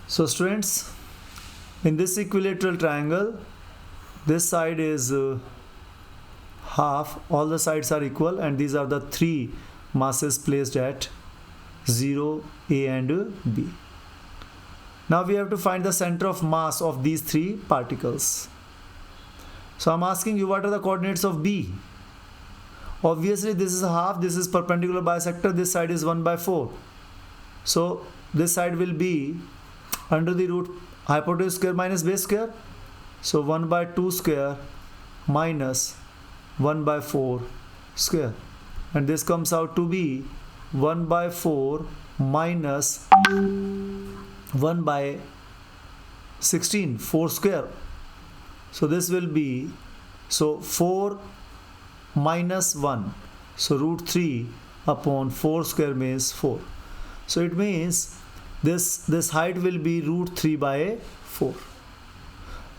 So students, in this equilateral triangle, this side is half, all the sides are equal, and these are the three masses placed at 0, A and B. Now we have to find the center of mass of these three particles. So I'm asking you, what are the coordinates of B? Obviously this is half, this is perpendicular bisector, this side is 1/4. So this side will be under the root hypotenuse square minus base square. So 1/2 square minus 1/4 square. And this comes out to be 1/4 minus 1/16, 4 square. So this will be, so 4 minus 1. So root 3 upon 4 square means 4. So it means this height will be root 3/4.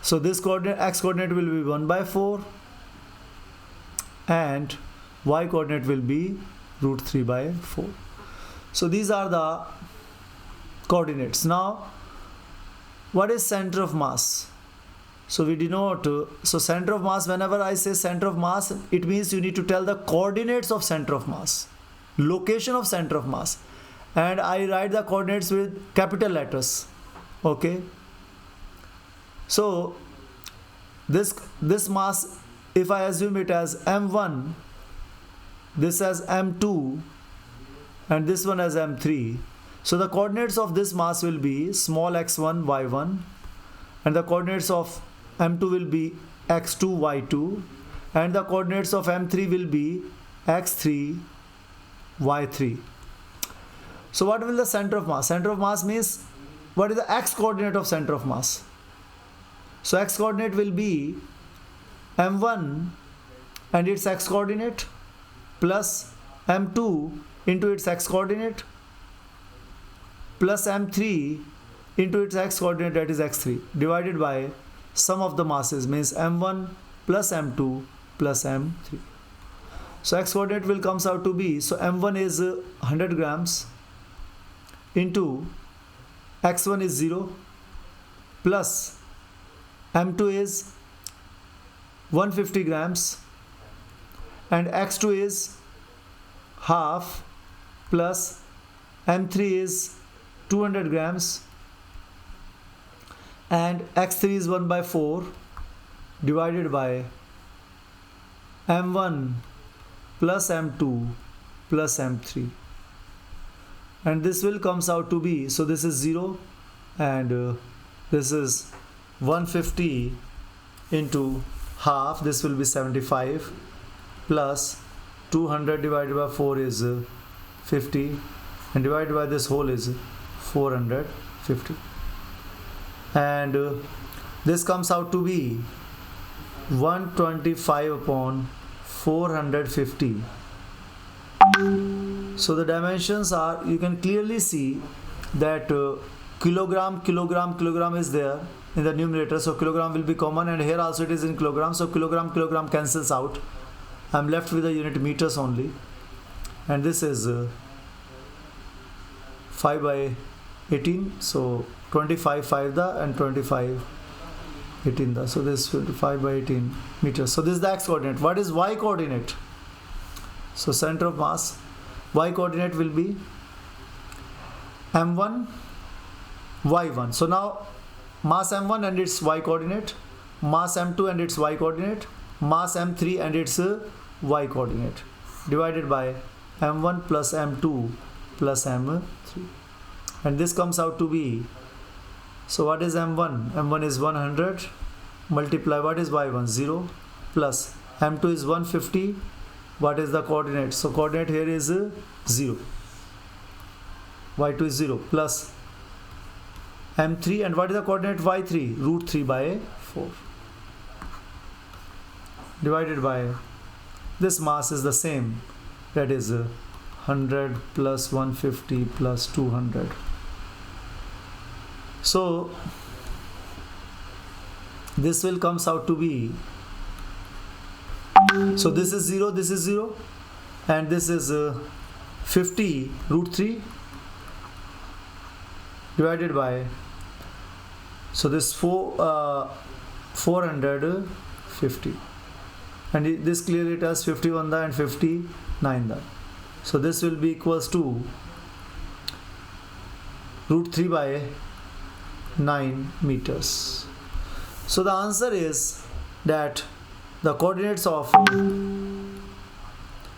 So this coordinate, x coordinate will be 1/4 and y coordinate will be root 3/4. So these are the coordinates. Now what is center of mass? So we denote, so center of mass, whenever I say center of mass, it means you need to tell the coordinates of center of mass, location of center of mass, and I write the coordinates with capital letters. Okay, so this mass, if I assume it as m1, this as m2, and this one as m3, so the coordinates of this mass will be small x1 y1, and the coordinates of m2 will be x2 y2, and the coordinates of m3 will be x3 y3. So what will the center of mass? Center of mass means what is the x coordinate of center of mass? So x coordinate will be m1 and its x coordinate plus m2 into its x coordinate plus m3 into its x coordinate, that is x3, divided by sum of the masses, means m1 plus m2 plus m3. So x coordinate will comes out to be, so m1 is 100 grams into x1 is 0 plus m2 is 150 grams and x2 is half plus m3 is 200 grams and x3 is 1/4 divided by m1 plus m2 plus m3, and this will comes out to be, so this is 0 and this is 150 into half, this will be 75 plus 200 divided by 4 is 50 and divided by this whole is 450, and this comes out to be 125 upon 450. So the dimensions are, you can clearly see that kilogram is there in the numerator, so kilogram will be common, and here also it is in kilogram, so kilogram cancels out. I am left with the unit meters only, and this is 5/18, so 25 5 the and 25 18 the, so this will be 5/18 meters. So this is the x coordinate. What is y coordinate? So center of mass, y coordinate will be m1 y1. So now mass m1 and its y coordinate, mass m2 and its y coordinate, mass m3 and its y coordinate, divided by m1 plus m2 plus m3, and this comes out to be, so what is m1? M1 is 100 multiply, what is y1? 0 plus m2 is 150. What is the coordinate? So coordinate here is 0, y2 is 0 plus m3, and what is the coordinate? y3, root 3/4, divided by this mass is the same, that is 100 plus 150 plus 200. So this will comes out to be So this is 0, and this is 50 root 3 divided by, so this 450, and this clearly tells 51 and 59. So this will be equals to root 3 by 9 meters. So the answer is that the coordinates of,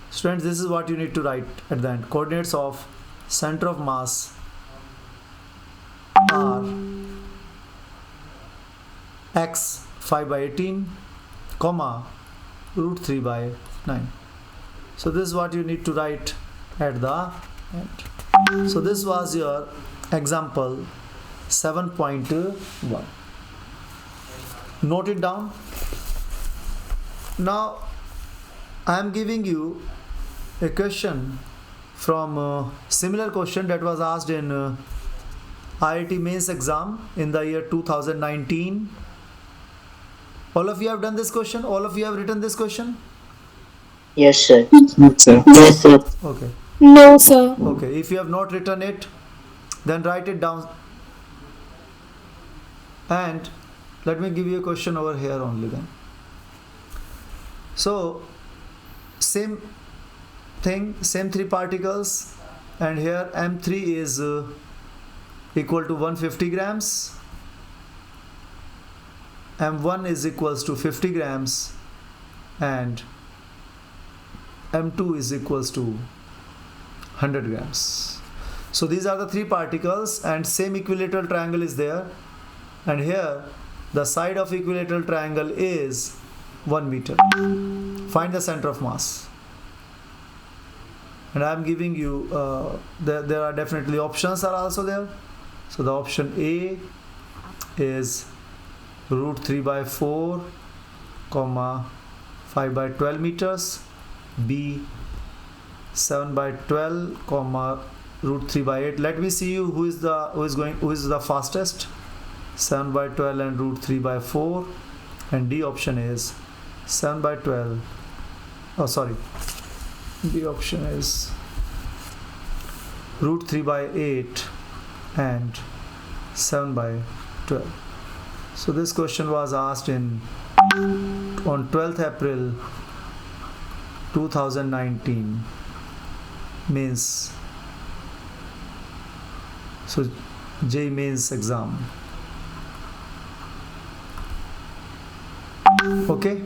students, this is what you need to write at the end. Coordinates of center of mass are x 5 by 18, comma root 3 by 9. So this is what you need to write at the end. So this was your example 7.1. Note it down. Now I am giving you a question from similar question that was asked in I JEE Mains exam in the year 2019. All of you have done this question? All of you have written this question? Yes, sir. Yes, sir. Yes, sir. Okay. No, sir. Okay. If you have not written it, then write it down. And let me give you a question over here only then. So, same thing, same three particles, and here M3 is equal to 150 grams. M1 is equals to 50 grams, and M2 is equals to 100 grams. So these are the three particles, and same equilateral triangle is there, and here the side of equilateral triangle is 1 meter. Find the center of mass. And I am giving you there are definitely options are also there. So the option A is root 3 by 4 comma 5 by 12 meters, B 7 by 12 comma root 3 by 8. Let me see you who is the fastest. 7 by 12 and root 3 by 4, and D option is 7 by 12. Oh, sorry. D option is root 3 by 8 and 7 by 12. So this question was asked on 12th April 2019 mains. So JEE Mains exam. Okay,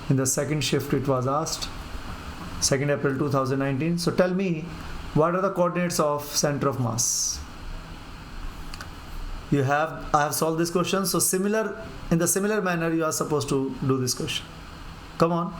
in the second shift it was asked, 2nd April 2019. So tell me, what are the coordinates of center of mass? I have solved this question. So in the similar manner you are supposed to do this question. Come on.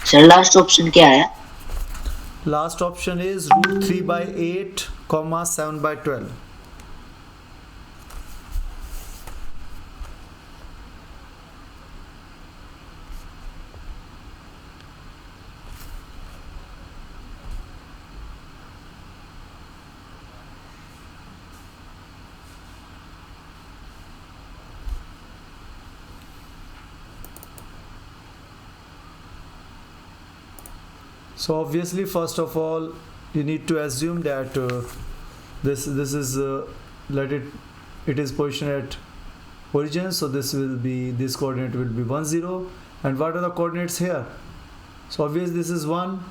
Sir last option क्या है? Last option is root 3 by 8 comma 7 by 12. So obviously, first of all, you need to assume that this is it is positioned at origin. So this coordinate will be 1 0. And what are the coordinates here? So obviously this is 1,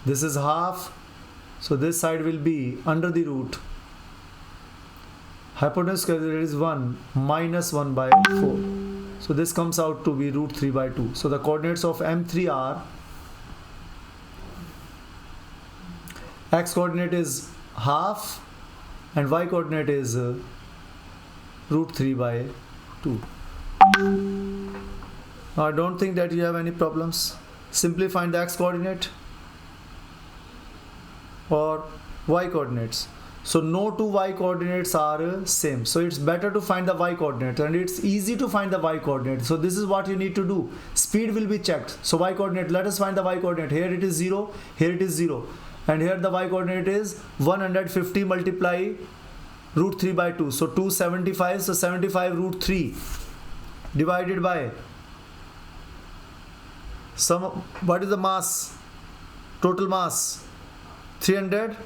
this is half. So this side will be under the root. Hypotenuse square is 1 minus 1 by 4. So this comes out to be root 3 by 2. So the coordinates of M3 are, x coordinate is half and y coordinate is root 3 by 2. Now I don't think that you have any problems. Simply find the x coordinate or y coordinates. So no two y coordinates are same. So it's better to find the y coordinate, and it's easy to find the y coordinate. So this is what you need to do. Speed will be checked. So y coordinate, let us find the y coordinate. Here it is 0, here it is 0. And here the y coordinate is 150 multiply root 3 by 2. So 275. So 75 root 3 divided by what is the mass? Total mass 300.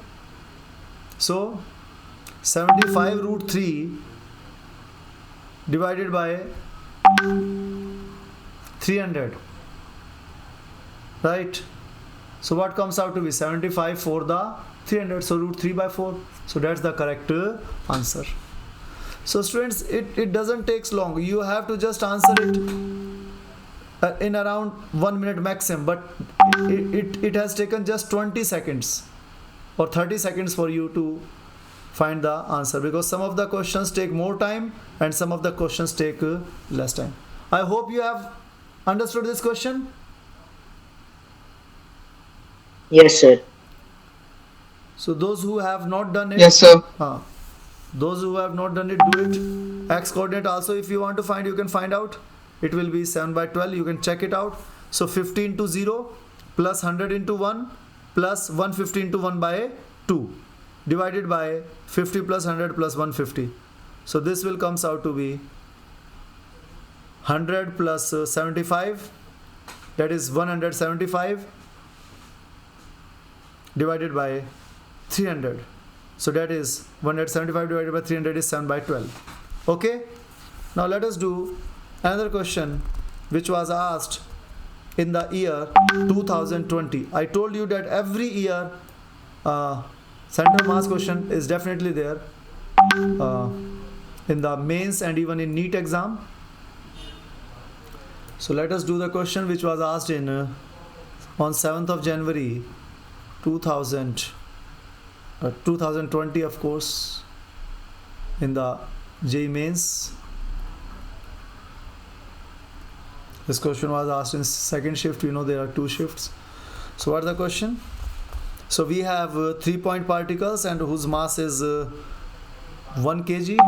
So 75 root 3 divided by 300, right? So what comes out to be 75 for the 300, so root 3 by 4. So that's the correct answer. So students, it doesn't take long. You have to just answer it in around 1 minute maximum, but it has taken just 20 seconds or 30 seconds for you to find the answer, because some of the questions take more time and some of the questions take less time. I hope you have understood this question. Yes, sir. So those who have not done it, Yes, sir. Those who have not done it, do it. X coordinate also, if you want to find, you can find out. It will be 7 by 12. You can check it out. So 50 into 0 plus 100 into 1 plus 150 into 1 by 2 divided by 50 plus 100 plus 150. So this will comes out to be 100 plus 75, that is 175 divided by 300. So that is 175 divided by 300 is 7 by 12. Okay. Now let us do another question which was asked in the year 2020. I told you that every year center mass question is definitely there in the mains and even in NEET exam. So let us do the question which was asked in on 7th of January 2020, of course, in the JEE Mains. This question was asked in second shift. You know there are 2 shifts. So what's the question? So we have 3-point particles and whose mass is 1 kg.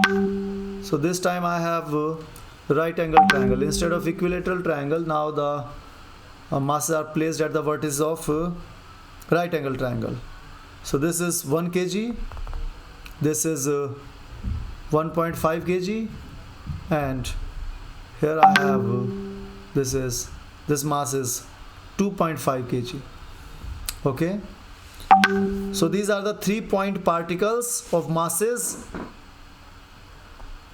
So this time I have right angle triangle. Instead of equilateral triangle, now the masses are placed at the vertices of right angle triangle. So this is 1 kg, this is 1.5 kg, and here I have this mass is 2.5 kg. Okay. So these are the 3-point particles of masses,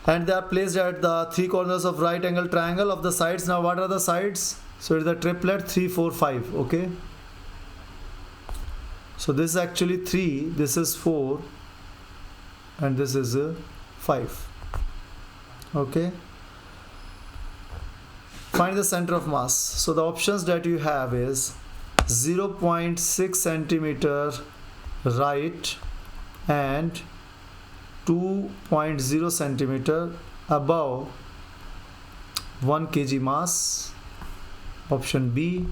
and they are placed at the 3 corners of right angle triangle of the sides. Now what are the sides? So it's the triplet 3, 4, 5. Okay. So this is actually 3, this is 4, and this is 5. Okay. Find the center of mass. So the options that you have is 0.6 centimeter right and 2.0 centimeter above 1 kg mass. Option B,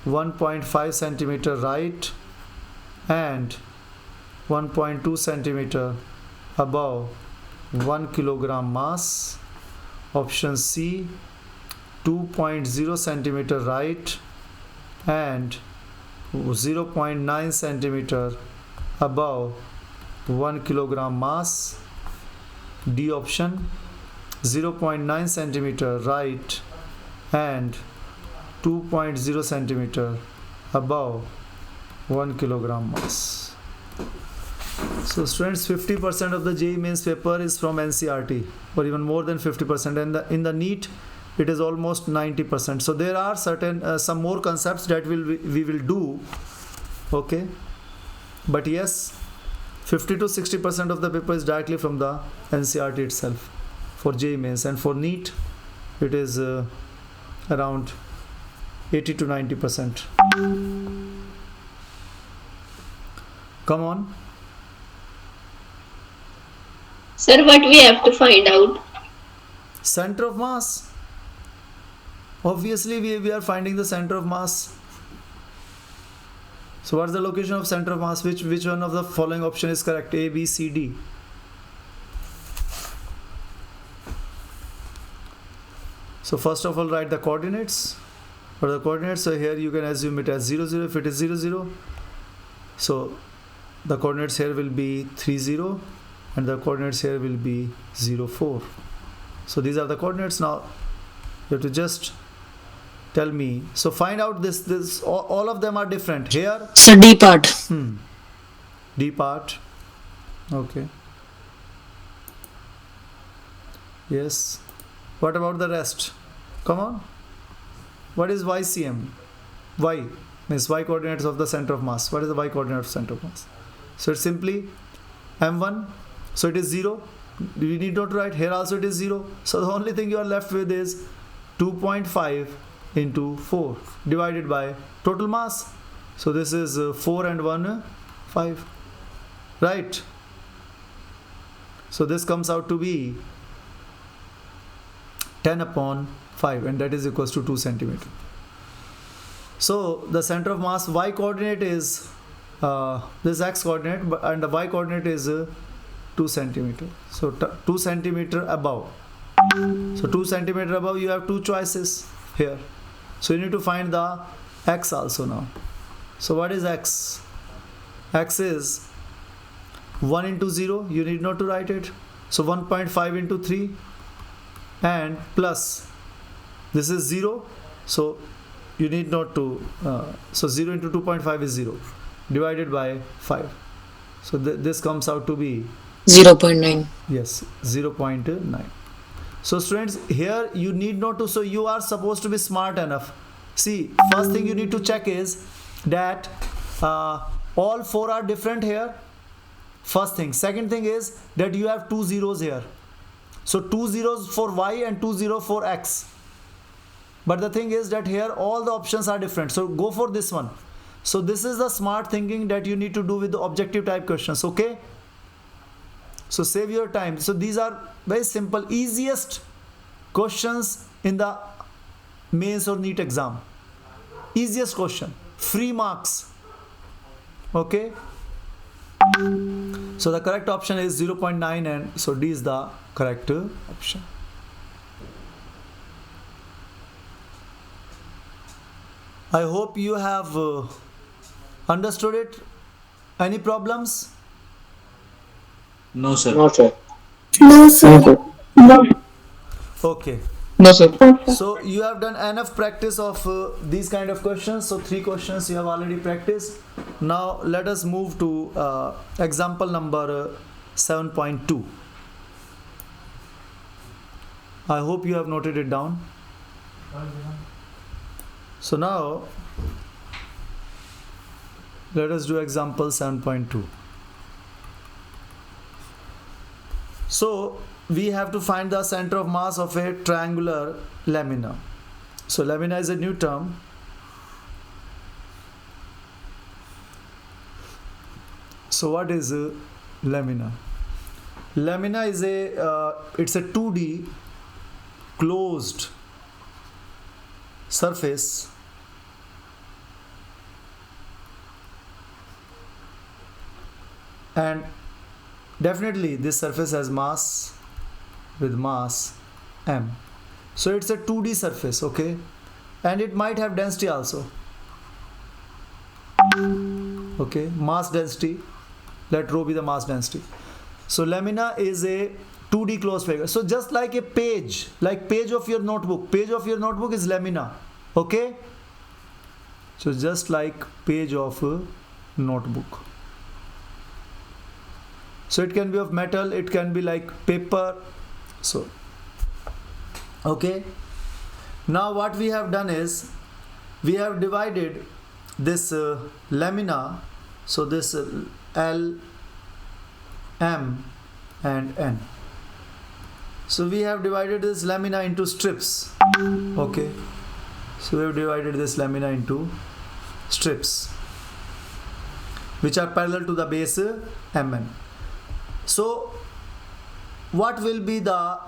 1.5 centimeter right and 1.2 centimeter above 1 kilogram mass. Option C, 2.0 centimeter right and 0.9 centimeter above 1 kilogram mass. D option, 0.9 centimeter right and 2.0 centimeter above 1 kilogram mass. So students, 50% of the JEE Mains paper is from NCERT, or even more than 50%, and in the NEET it is almost 90%. So there are certain some more concepts that we will do. Okay, but yes, 50 to 60% of the paper is directly from the NCERT itself for JEE Mains, and for NEET it is around 80 to 90%. Come on. Sir, what we have to find out? Center of mass. Obviously, we are finding the center of mass. So what's the location of center of mass? Which one of the following option is correct? A, B, C, D. So first of all, write the coordinates. For the coordinates, so here you can assume it as 0, 0 if it is 0, 0. So the coordinates here will be 3, 0 and the coordinates here will be 0, 4. So these are the coordinates. Now you have to just tell me. So find out this all of them are different. Here, So D part. D part. Okay. Yes. What about the rest? Come on. What is YCM? Y means Y coordinates of the center of mass. What is the Y coordinate of center of mass? So it's simply M1. So it is 0. We need not write. Here also it is 0. So the only thing you are left with is 2.5 into 4 divided by total mass. So this is 4 and 1, 5. Right. So this comes out to be 10 upon 5 and that is equals to 2 centimeter. So the center of mass Y coordinate is this X coordinate and the Y coordinate is 2 centimeter. So 2 centimeter above. So 2 centimeter above, you have two choices here. So you need to find the X also now. So what is X? X is 1 into 0. You need not to write it. So 1.5 into 3 and plus this is 0. So you need not to so 0 into 2.5 is 0 divided by 5. So this comes out to be 0.9. yes, 0.9. So students, here you need not to, so you are supposed to be smart enough. See, first thing you need to check is that all four are different here. First thing. Second thing is that you have two zeros here. So 2 zeros for Y and 2 zeros for X. But the thing is that here all the options are different. So go for this one. So this is the smart thinking that you need to do with the objective type questions. Okay. So save your time. So these are very simple, easiest questions in the mains or NEET exam. Easiest question. Free marks. Okay. So the correct option is 0.9 and so D is the correct option. I hope you have understood it. Any problems? No, sir. No, sir. No, sir. No. Okay. No, sir. So you have done enough practice of these kind of questions. So 3 questions you have already practiced. Now let us move to example number 7.2. I hope you have noted it down. So now let us do example 7.2. So we have to find the center of mass of a triangular lamina. So lamina is a new term. So what is lamina? Lamina is it's a 2D closed surface and definitely this surface has mass with mass m. So it's a 2D surface, okay, and it might have density also. Okay, mass density, let rho be the mass density. So lamina is a 2D closed figure. So just like a page, like page of your notebook is lamina. Okay, so just like page of a notebook. So it can be of metal, it can be like paper. So okay, now what we have done is we have divided this lamina. So this L, M and N. So we have divided this lamina into strips. Okay, so we have divided this lamina into strips which are parallel to the base Mn. So what will be the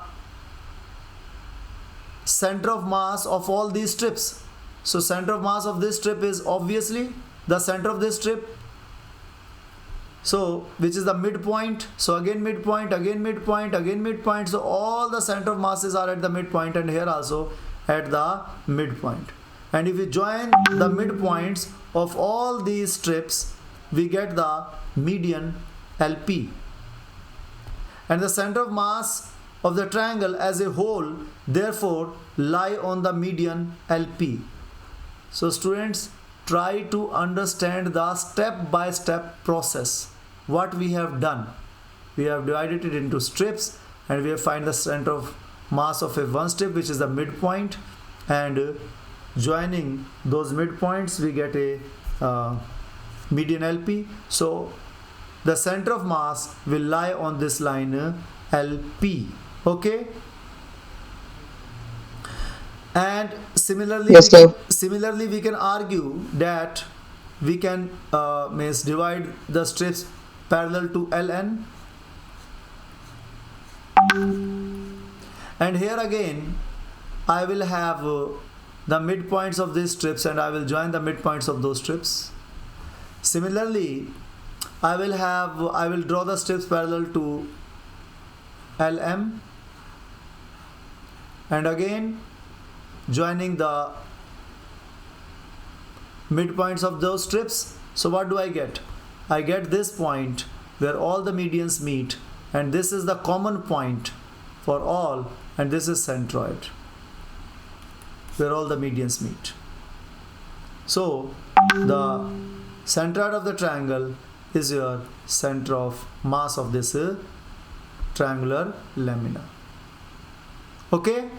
center of mass of all these strips? So center of mass of this strip is obviously the center of this strip, so which is the midpoint. So again midpoint, again midpoint, again midpoint. So all the center of masses are at the midpoint, and here also at the midpoint. And if we join the midpoints of all these strips, we get the median LP. And the center of mass of the triangle as a whole therefore lie on the median LP. So students, try to understand the step-by-step process. What we have done, we have divided it into strips, and we have find the center of mass of a one strip, which is the midpoint, and joining those midpoints we get a median LP. So the center of mass will lie on this line LP. Okay. And similarly, Yes, sir. similarly we can argue that we can means divide the strips parallel to LN. And here again I will have the midpoints of these strips, and I will join the midpoints of those strips. Similarly, I will draw the strips parallel to LM, and again joining the midpoints of those strips. So what do I get? I get this point where all the medians meet, and this is the common point for all, and this is centroid where all the medians meet. So the centroid of the triangle is your center of mass of this triangular lamina. Okay.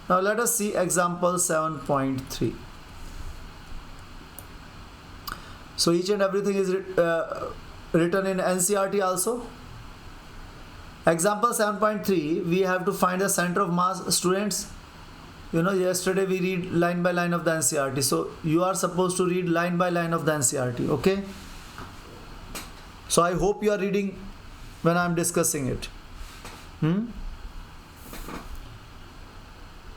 Now let us see example 7.3. So each and everything is written in NCERT also. Example 7.3, we have to find the center of mass. Students, you know, yesterday we read line by line of the NCERT. So you are supposed to read line by line of the NCERT. Okay. So I hope you are reading when I am discussing it.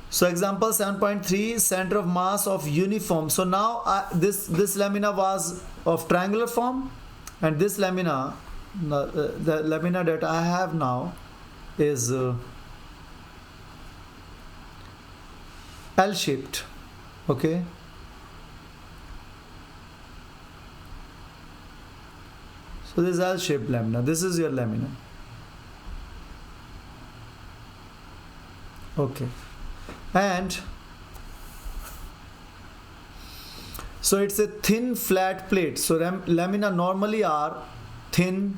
So example 7.3, center of mass of uniform. So now this lamina was of triangular form, and this lamina, the lamina that I have now is L-shaped. Okay. So this is L-shaped lamina. This is your lamina. Okay. And so it's a thin flat plate. So lamina normally are thin,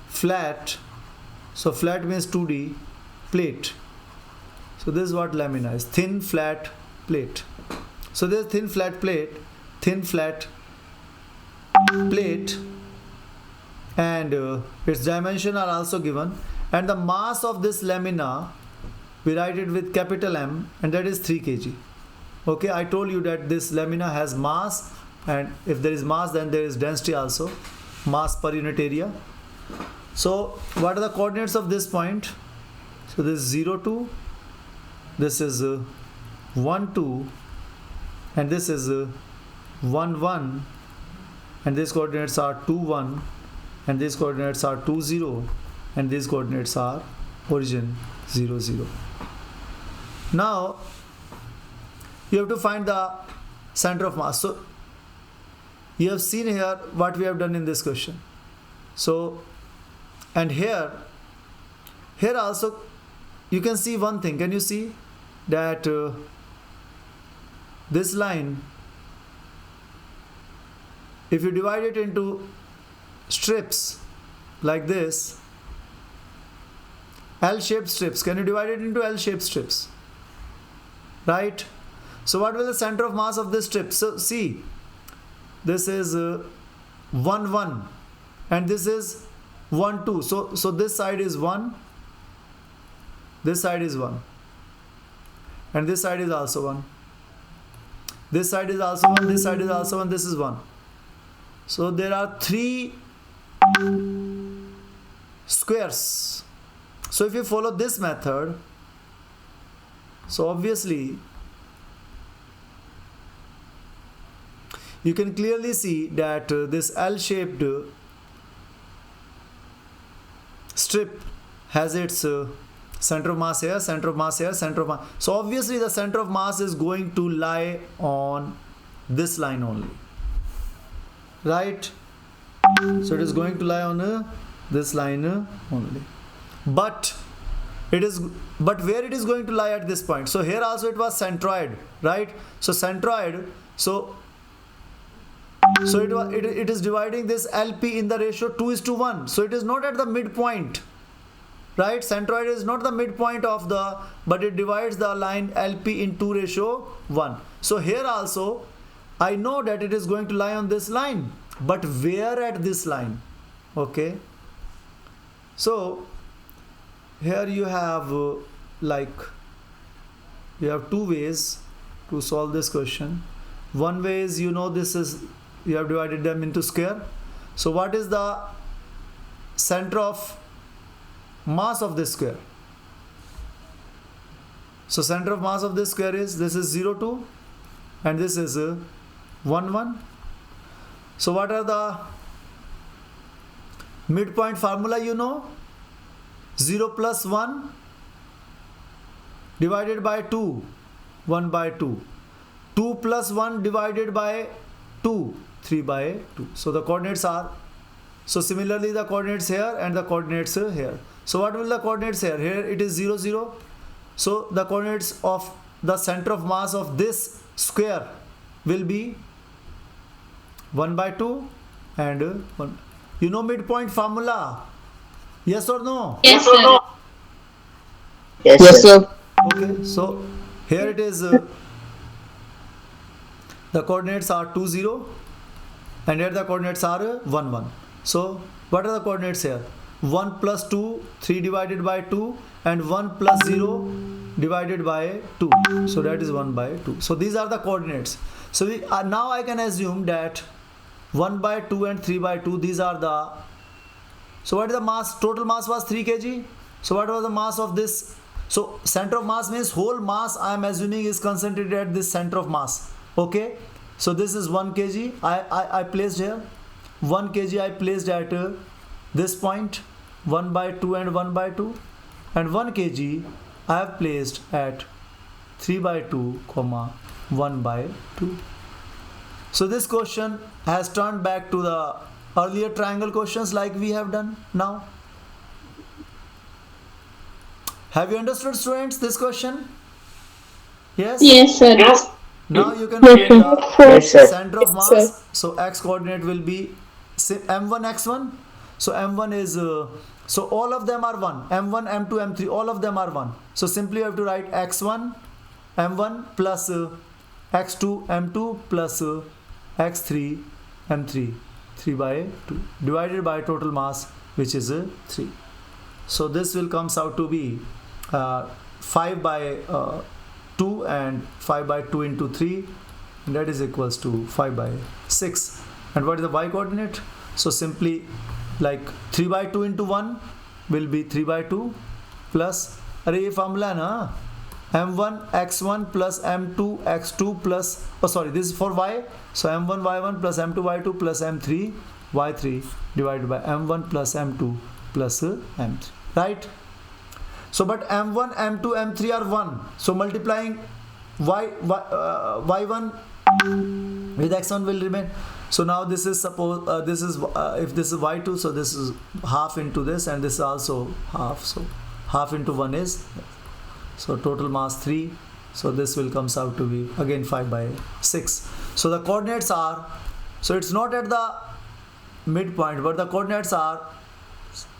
flat. So flat means 2D plate. So this is what lamina is, thin flat plate. So there's thin flat plate, and its dimension are also given, and the mass of this lamina we write it with capital M, and that is 3 kg. Okay, I told you that this lamina has mass, and if there is mass then there is density also, mass per unit area. So what are the coordinates of this point? So this is 0 2, this is 1 2, and this is 1 1, and these coordinates are 2 1, and these coordinates are 2 0, and these coordinates are origin 0 0. Now you have to find the center of mass. So you have seen here what we have done in this question. So, and here also you can see one thing. Can you see that this line, if you divide it into strips like this, L-shaped strips, can you divide it into L-shaped strips? Right? So what will the center of mass of this strip? So see, this is 1 1, and this is 1 2. So this side is 1, this side is 1, and this side is also 1. This side is also 1, this side is also 1, this is 1. So there are 3 squares. So if you follow this method, so obviously you can clearly see that this L-shaped strip has its center of mass here, center of mass here, center of mass. So obviously the center of mass is going to lie on this line only, right? So it is going to lie on this line only. But where it is going to lie at this point? So here also it was centroid, right? So centroid, so it is dividing this LP in the ratio 2:1. So it is not at the midpoint, right? Centroid is not the midpoint of the, but it divides the line LP in 2:1. So here also I know that it is going to lie on this line, but where at this line? Okay, so here you have you have two ways to solve this question. One way is, you know, this is, you have divided them into square. So what is the center of mass of this square? So center of mass of this square is, this is 0, 2 and this is 1, 1. So what are the midpoint formula? You know, 0 plus 1 divided by 2, 1 by 2. 2 plus 1 divided by 2, 3 by 2. So the coordinates are, so similarly the coordinates here and the coordinates here. So what will the coordinates here? Here it is 0, 0. So the coordinates of the center of mass of this square will be 1 by 2 and 1. You know midpoint formula? Yes or no? Yes, sir. Yes, sir. Okay, so here it is, the coordinates are 2, 0 and here the coordinates are 1, 1. So what are the coordinates here? 1 plus 2, 3 divided by 2 and 1 plus 0 divided by 2. So that is 1 by 2. So these are the coordinates. So now I can assume that 1 by 2 and 3 by 2, these are the, so what is the mass? Total mass was 3 kg. So what was the mass of this? So center of mass means whole mass I am assuming is concentrated at this center of mass. Okay, so this is 1 kg I placed here, 1 kg I placed at this point, 1 by 2 and 1 by 2, and 1 kg I have placed at 3 by 2 comma 1 by 2. So this question has turned back to the earlier triangle questions like we have done now. Have you understood, students, this question? Yes? Yes, sir. Now you can create the Yes, sir. center of mass. So x coordinate will be m1 x1. So m1 is so all of them are 1. m1, m2, m3, all of them are 1. So simply you have to write x1 m1 plus x2 m2 plus x3 m3, 3 by 2 divided by total mass, which is 3. So this will comes out to be 5 by 2 and 5 by 2 into 3, and that is equals to 5 by 6. And what is the y coordinate? So simply like 3 by 2 into 1 will be 3 by 2 plus, अरे ये formula ना, m1 x1 plus m2 x2 plus, oh sorry, this is for y, so m1 y1 plus m2 y2 plus m3 y3 divided by m1 plus m2 plus m3, right? So but m1 m2 m3 are 1, so multiplying y1 with x1 will remain. So now this is, suppose this is if this is y2, so this is half into this, and this is also half, so half into 1 is, so total mass 3, so this will comes out to be again 5 by 6. So the coordinates are, so it's not at the midpoint, but the coordinates are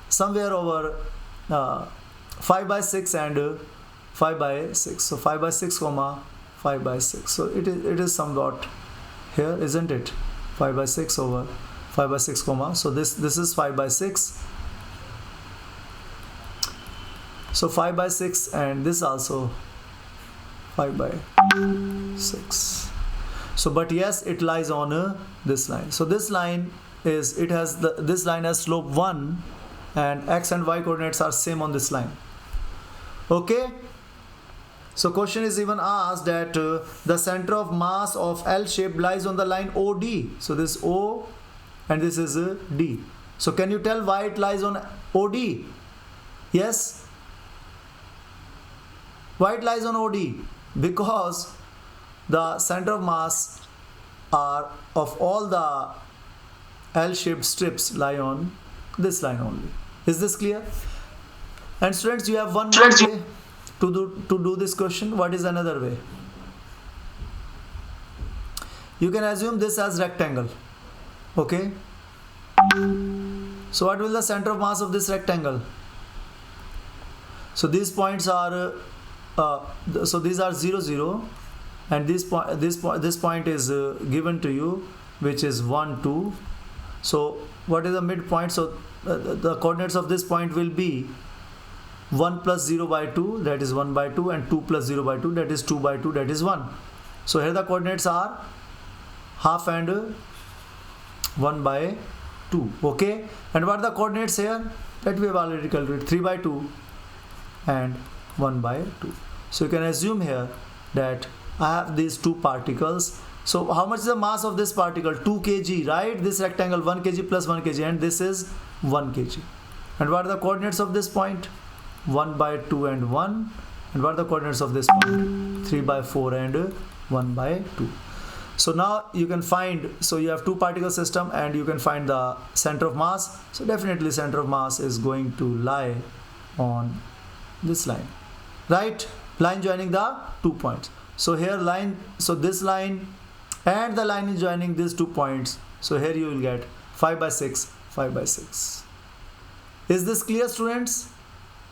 somewhere over 5 by 6 and 5 by 6. So 5 by 6 comma 5 by 6. So it is somewhat here, isn't it? 5 by 6 over 5 by 6 comma. So this is 5 by 6. So 5 by 6 and this also 5 by 6. So but yes, it lies on this line. So this line is it has this line has slope 1 and x and y coordinates are same on this line. Okay, so question is even asked that the center of mass of L shape lies on the line OD. So this O and this is D. So can you tell why it lies on OD? Yes, why it lies on OD? Because the center of mass are of all the L-shaped strips lie on this line only. Is this clear? And students, you have one more way to do this question. What is another way? You can assume this as rectangle. Okay. So what will the center of mass of this rectangle? So these points are so these are 0 0, and this point is given to you, which is 1 2. So what is the midpoint? So the coordinates of this point will be 1 plus 0 by 2, that is 1 by 2, and 2 plus 0 by 2, that is 2 by 2, that is 1. So here the coordinates are half and 1 by 2. Okay, and what are the coordinates here? That we have already calculated, 3 by 2 and 1 by 2. So you can assume here that I have these two particles. So how much is the mass of this particle? 2 kg, right? This rectangle 1 kg plus 1 kg, and this is 1 kg. And what are the coordinates of this point? 1 by 2 and 1. And what are the coordinates of this point? 3 by 4 and 1 by 2. So now you can find, so you have two particle system and you can find the center of mass. So definitely center of mass is going to lie on this line, right? Line joining the 2 points. So here line, so this line and the line is joining these 2 points. So here you will get 5 by 6, 5 by 6. Is this clear, students?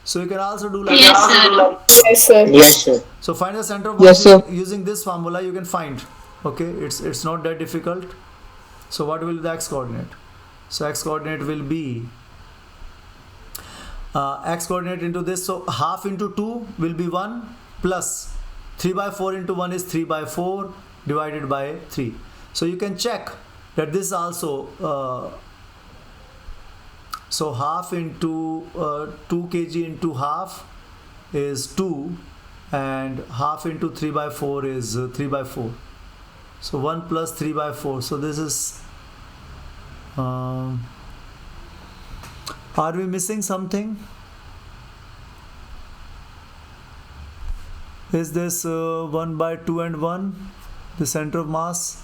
So you can also do like Yes, sir. Yes, sir. Yes, sir. So find the center of Yes, mass sir. using this formula. You can find. Okay, it's not that difficult. So what will be the x coordinate? So x coordinate will be x coordinate into this. So half into 2 will be 1 plus 3 by 4 into 1 is 3 by 4 divided by 3. So you can check that this also so half into 2 kg into half is 2, and half into 3 by 4 is 3 by 4. So 1 plus 3 by 4. So this is are we missing something? Is this 1 by 2 and 1 the center of mass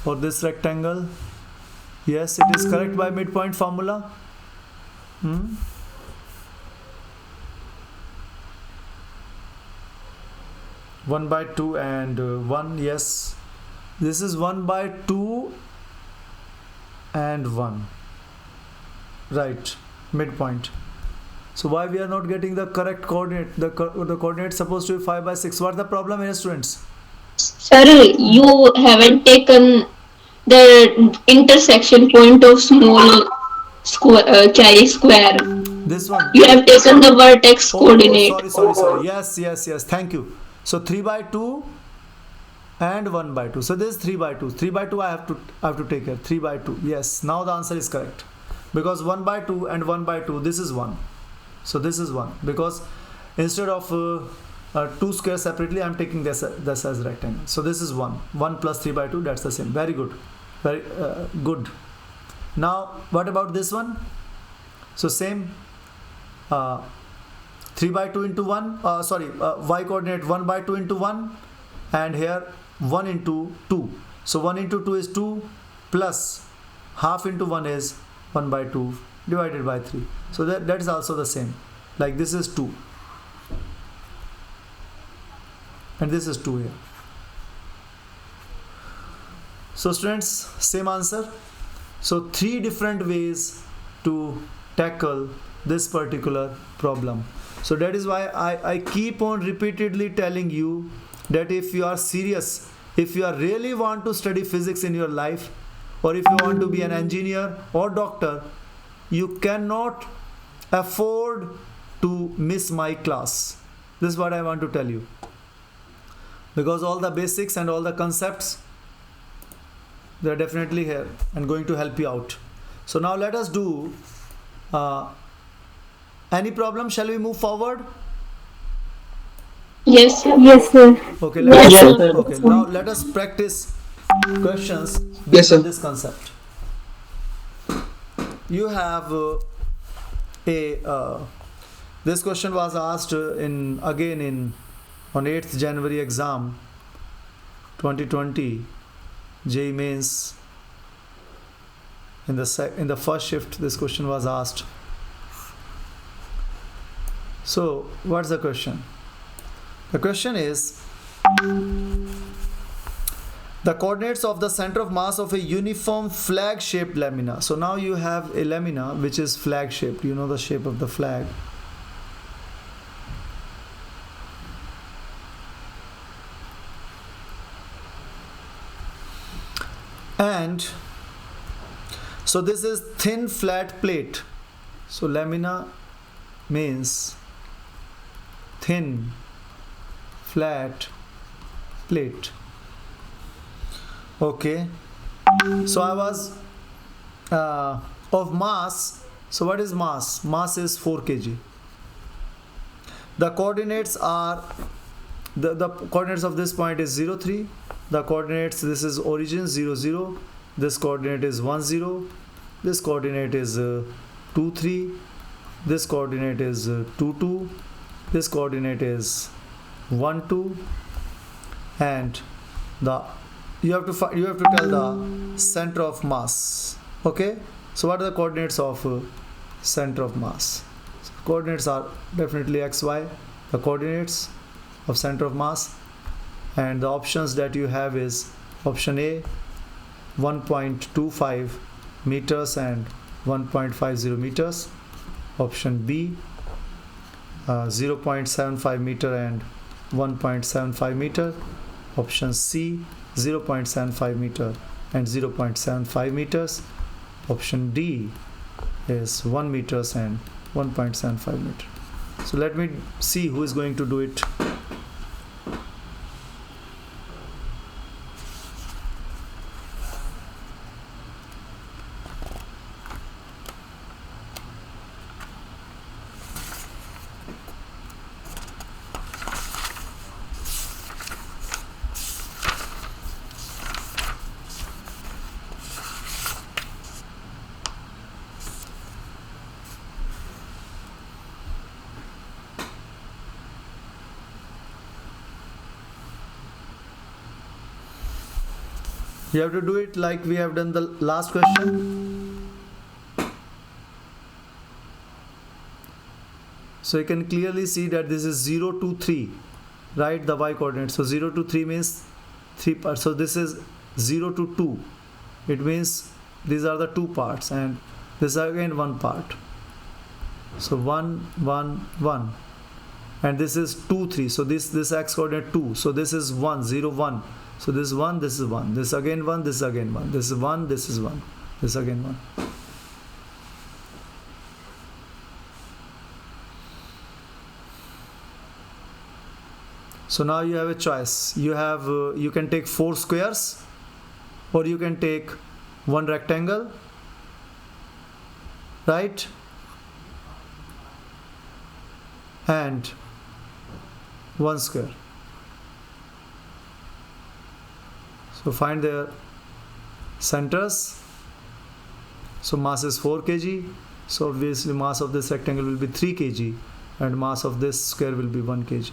for this rectangle? Yes, it is correct by midpoint formula. 1 by 2 and 1. Yes, this is 1 by 2 and 1, right? Midpoint. So why we are not getting the correct coordinate? The coordinate supposed to be 5 by 6. What's the problem here, students? Sir, you haven't taken the intersection point of small square, carry square. This one. You have taken the vertex coordinate. Sorry. Yes. Thank you. So 3 by 2 and 1 by 2. So this is 3 by 2. 3 by 2 I have to take here. 3 by 2. Yes. Now the answer is correct. Because 1 by 2 and 1 by 2, this is 1. So this is 1. Because instead of 2 squares separately, I am taking this as rectangle. So this is 1. 1 plus 3 by 2, that's the same. Very good. Very good. Now what about this one? So same. 3 by 2 into 1, y coordinate 1 by 2 into 1, and here 1 into 2. So 1 into 2 is 2 plus half into 1 is 1 by 2 divided by 3. So that is also the same. Like this is 2 and this is 2 here. So students, same answer. So 3 different ways to tackle this particular problem. So that is why I keep on repeatedly telling you that if you are serious, if you are really want to study physics in your life, or if you want to be an engineer or doctor, you cannot afford to miss my class. This is what I want to tell you. Because all the basics and all the concepts They are definitely here and going to help you out. So now let us do any problem. Shall we move forward? Yes, sir. Yes, sir. Okay, Yes, now let us practice questions Yes, based sir. on this concept. You have this question was asked on 8th January exam 2020 JEE Mains. In the first shift, this question was asked. So, what's the question? The question is the coordinates of the center of mass of a uniform flag-shaped lamina. So now you have a lamina which is flag-shaped. You know the shape of the flag. And so this is thin flat plate. So lamina means thin flat plate. Okay, so I was of mass. So what is mass? Mass is 4 kg. The coordinates are the coordinates of this point is 0 3. The coordinates, this is origin 0 0. This coordinate is 1 0. This coordinate is 2 3. This coordinate is 2 2. This coordinate is 1 2. And you have to tell the center of mass. Okay, so what are the coordinates of center of mass? So coordinates are definitely xy, the coordinates of center of mass, and the options that you have is option A 1.25 meters and 1.50 meters, option B 0.75 meter and 1.75 meter, option C 0.75 meter and 0.75 meters, option D is 1 meters and 1.75 meter. So let me see who is going to do it. You have to do it like we have done the last question. So you can clearly see that this is 0 to 3, right? The y coordinate. So 0 to 3 means 3 parts. So this is 0 to 2. It means these are the 2 parts, and this is again 1 part. So 1 1 1, and this is 2 3. So this x coordinate 2. So this is 1 0 1. So this is 1, this is 1, this is again 1, this is again 1, this is 1, this is 1, this is again 1. So now you have a choice. You can take 4 squares, or you can take 1 rectangle, right? And 1 square. So find their centers. So mass is 4 kg. So obviously mass of this rectangle will be 3 kg, and mass of this square will be 1 kg.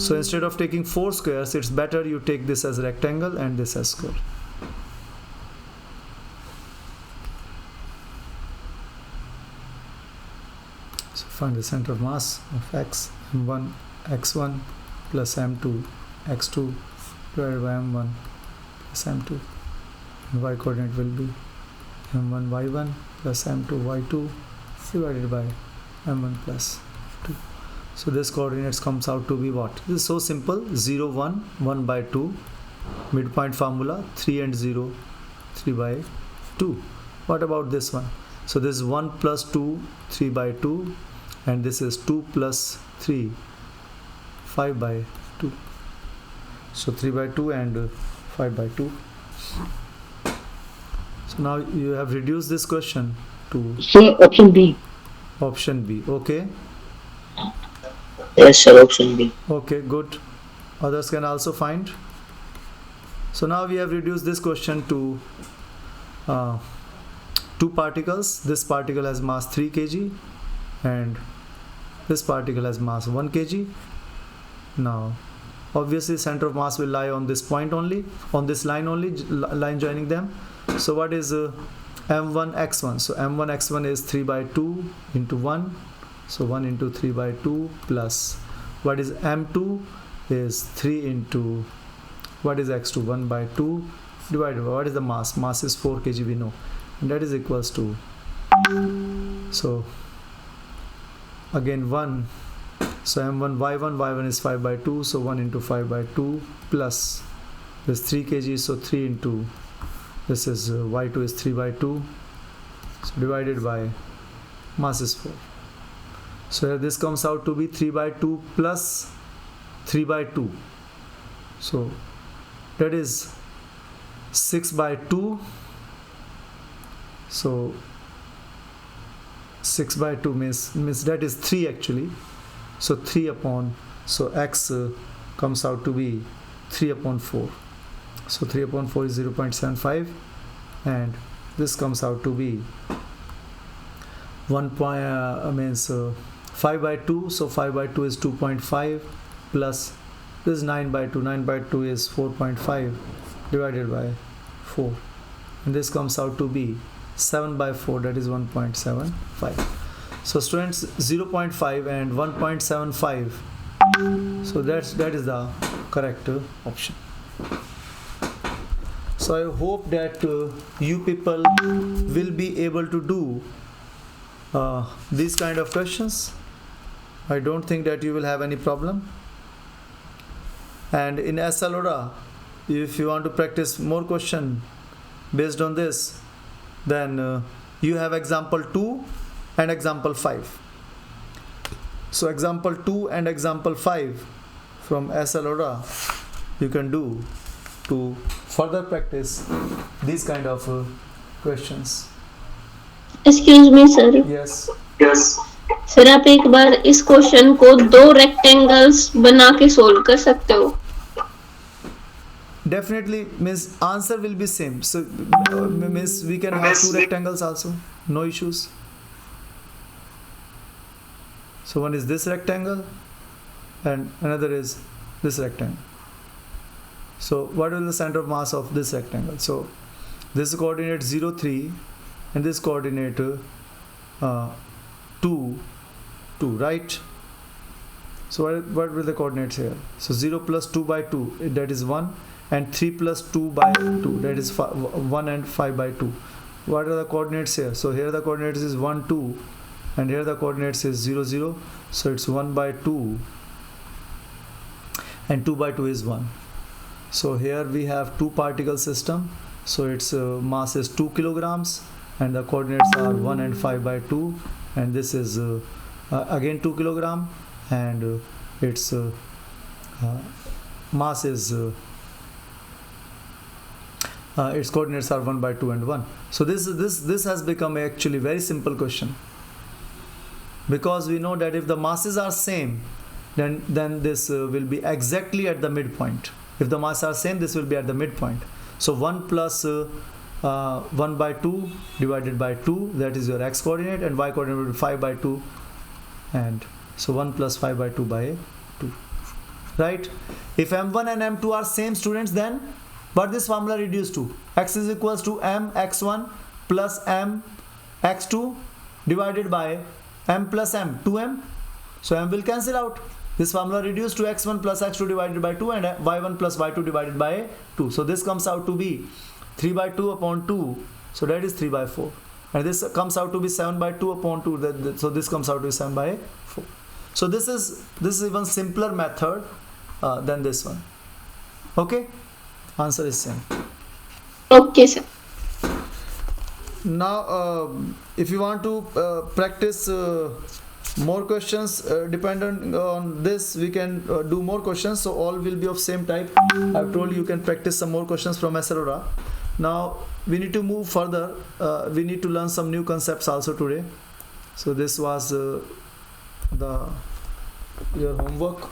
So instead of taking 4 squares, it's better you take this as rectangle and this as square. So find the center of mass of x, m1 x1 plus m2 x2 divided by m1 plus m2, and y coordinate will be m1 y1 plus m2 y2 divided by m1 plus 2. So this coordinates comes out to be what? This is so simple. 0 1 1 by 2, midpoint formula 3 and 0 3 by 2. What about this one? So this is 1 plus 2 3 by 2, and this is 2 plus 3 5 by 2. So 3 by 2 and 5 by 2. So now you have reduced this question to Sir, option B. option B. Okay. Yes, sir, option B. Okay, good. Others can also find. So now we have reduced this question to two particles. This particle has mass 3 kg and this particle has mass 1 kg. Now obviously center of mass will lie on this point only, on this line only, line joining them. So what is m1 x1? So m1 x1 is 3 by 2 into 1. So 1 into 3 by 2 plus what is m2 is 3 into what is x2, 1 by 2 divided by what is the mass? Mass is 4 kg, we know, and that is equals to, so again 1, so m1 y1 is 5 by 2, so 1 into 5 by 2 plus this 3 kg, so 3 into this is y2 is 3 by 2, so divided by mass is 4. So here this comes out to be 3 by 2 plus 3 by 2, so that is 6 by 2, so 6 by 2 means that is 3 actually, so 3 upon, so x comes out to be 3 upon 4, so 3 upon 4 is 0.75 and this comes out to be 1 point, means 5 by 2, so 5 by 2 is 2.5 plus this is 9 by 2, 9 by 2 is 4.5 divided by 4 and this comes out to be 7 by 4, that is 1.75. So students, 0.5 and 1.75, so that is the correct option. So I hope that you people will be able to do these kind of questions. I don't think that you will have any problem. And in SLORA, if you want to practice more question based on this, then you have example 2 and example 5. So example 2 and example 5 from SLORA you can do to further practice these kind of questions. Excuse me, sir. Yes. Sir आप एक बार इस question को 2 rectangles बना के solve कर सकते हो? Definitely, means answer will be same. So means we can have 2 rectangles also, no issues. So one is this rectangle and another is this rectangle. So what is the center of mass of this rectangle? So this coordinate 0, 3 and this coordinate 2, 2, right? So what will the coordinates here? So 0 plus 2 by 2, that is 1, and 3 plus 2 by 2, that is 1 and 5 by 2. What are the coordinates here? So here the coordinates is 1, 2 and here the coordinates is 0, 0. So it's 1 by 2 and 2 by 2 is 1. So here we have 2 particle system. So its mass is 2 kilograms and the coordinates are 1 and 5 by 2 and this is again 2 kilogram and its mass is its coordinates are 1 by 2 and 1. So this has become actually very simple question, because we know that if the masses are same, then this will be exactly at the midpoint. If the masses are same, this will be at the midpoint. So 1 plus 1 by 2 divided by 2, that is your x coordinate, and y coordinate will be 5 by 2, and so 1 plus 5 by 2 by 2, right? If m1 and m2 are same, students, then what this formula reduced to? X is equals to m x1 plus m x2 divided by m plus m, 2m. So m will cancel out. This formula reduced to x1 plus x2 divided by 2 and y1 plus y2 divided by 2. So this comes out to be 3 by 2 upon 2. So that is 3 by 4. And this comes out to be 7 by 2 upon 2. So this comes out to be 7 by 4. So this is even simpler method than this one. Okay? Answer is same. Okay, sir. Now, if you want to practice more questions dependent on this, we can do more questions. So all will be of same type. I've told you can practice some more questions from SLORA. Now we need to move further. We need to learn some new concepts also today. So this was your homework,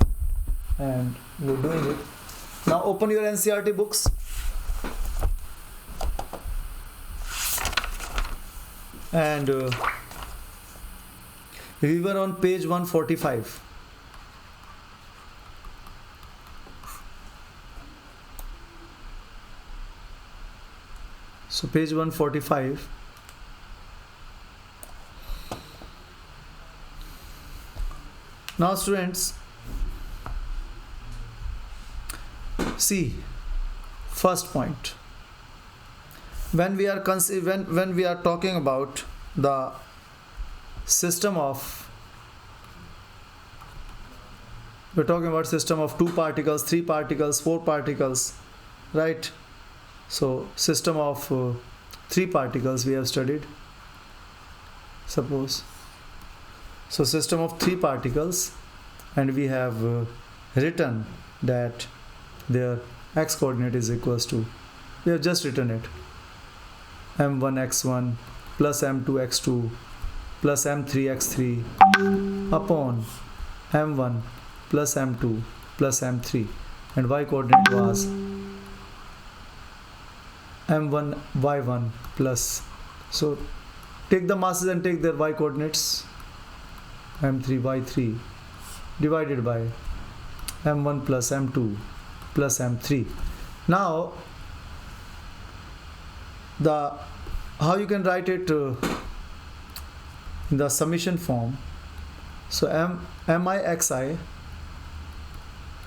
and you're doing it. Now open your NCERT books. And we were on page 145. So page 145. Now students, see, first point. When we are talking about the system of, we're talking about system of 2 particles, 3 particles, 4 particles, right? So system of 3 particles we have studied, suppose. So system of 3 particles, and we have written that their x coordinate is equals to, we have just written it, m1 x1 plus m2 x2 plus m3 x3 upon m1 plus m2 plus m3, and y coordinate was m1 y1 plus, so take the masses and take their y coordinates, m3 y3 divided by m1 plus m2 plus m3. Now how you can write it in the summation form. So mixi,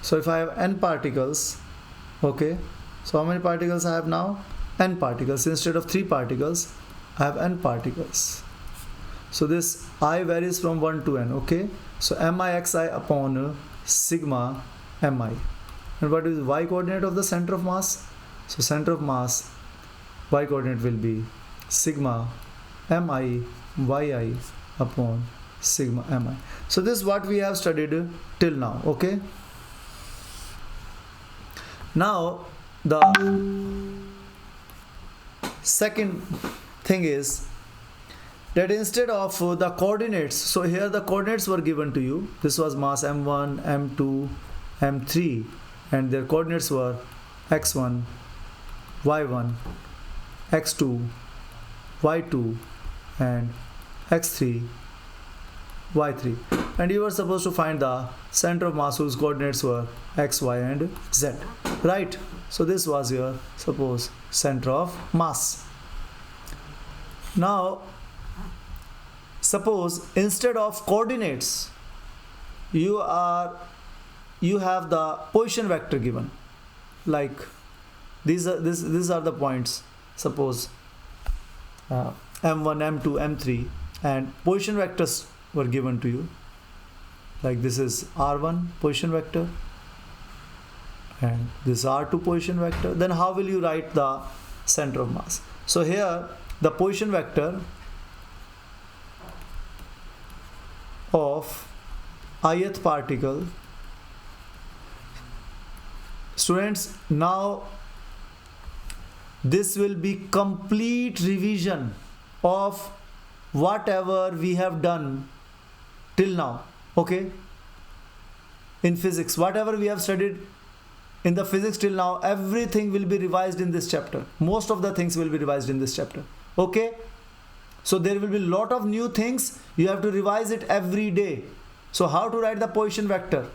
so if I have n particles, okay, so how many particles I have now? N particles. Instead of 3 particles, I have n particles. So this I varies from 1 to n, okay. So mixi upon sigma mi. And what is y coordinate of the center of mass? So center of mass, y coordinate will be sigma mi yi upon sigma mi. So this is what we have studied till now, okay. Now the second thing is that instead of the coordinates, so here the coordinates were given to you. This was mass m1, m2, m3, and their coordinates were x1, y1, x2, y2, and x3, y3, and you were supposed to find the center of mass whose coordinates were x, y, and z, right? So this was your, suppose, center of mass. Now suppose instead of coordinates you have the position vector given, like these are the points, suppose m1, m2, m3, and position vectors were given to you, like this is r1 position vector and this r2 position vector. Then how will you write the center of mass? So here the position vector of ith particle, students, now this will be complete revision of whatever we have done till now, okay. In physics, whatever we have studied in the physics till now, everything will be revised in this chapter. Most of the things will be revised in this chapter, okay. So there will be a lot of new things. You have to revise it every day. So how to write the position vector?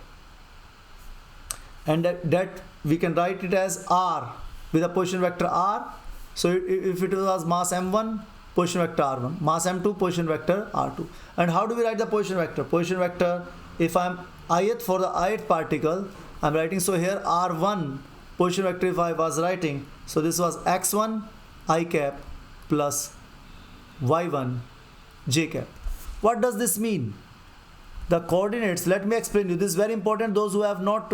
And that we can write it as r with a position vector r. So if it was mass m1, position vector r1, mass m2, position vector r2. And how do we write the position vector? Position vector, if I'm ith for the ith particle, I'm writing, so here r1 position vector, if I was writing, so this was x1 I cap plus y1 j cap. What does this mean? The coordinates, let me explain you. This is very important, those who have not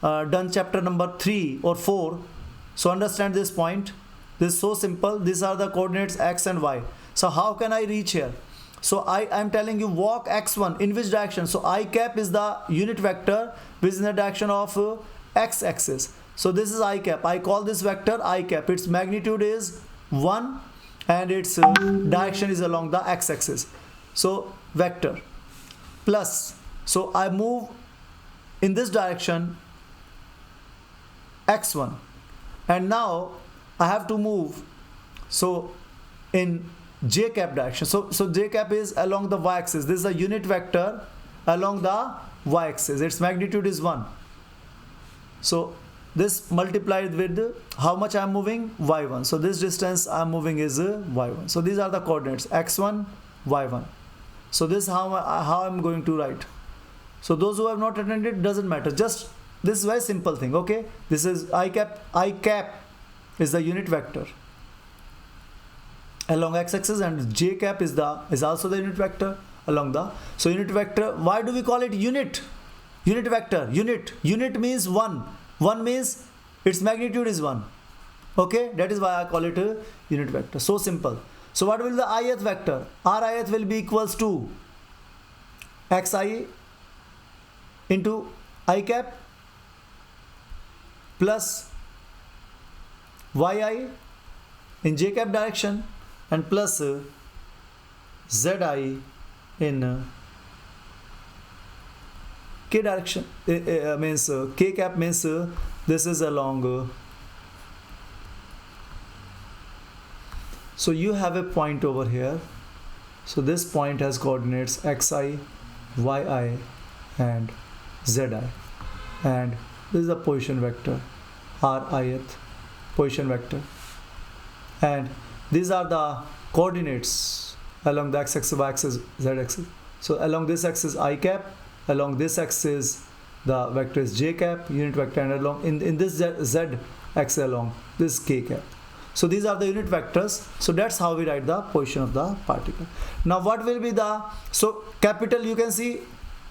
done chapter number 3 or 4. So understand this point. This is so simple. These are the coordinates x and y. So how can I reach here? So I am telling you, walk x1 in which direction? So I cap is the unit vector which is in the direction of x axis. So this is I cap. I call this vector I cap. Its magnitude is 1 and its direction is along the x-axis. So vector plus, so I move in this direction x1, and now I have to move so in j cap direction. So j cap is along the y-axis. This is a unit vector along the y-axis. Its magnitude is 1. So this multiplied with how much I am moving, y1. So this distance I am moving is y1. So these are the coordinates, x1, y1. So this is how I am going to write. So those who have not attended, doesn't matter. Just this is very simple thing. Okay, this is I cap. I cap is the unit vector along x-axis, and j cap is also the unit vector along the. So unit vector. Why do we call it unit? Unit vector. Unit means 1. 1 means its magnitude is 1. Okay, that is why I call it a unit vector. So simple. So what will the ith vector? R ith will be equals to xi into I cap plus yi in j cap direction and plus zi in k direction. Means k cap means this is along. So you have a point over here. So this point has coordinates xi, yi and zi, and this is a position vector, rith position vector, and these are the coordinates along the x-axis, y-axis, z-axis. So along this axis I cap, along this axis the vector is j cap, unit vector, and along in this z axis along this k cap. So these are the unit vectors. So that's how we write the position of the particle. Now what will be the, so capital, you can see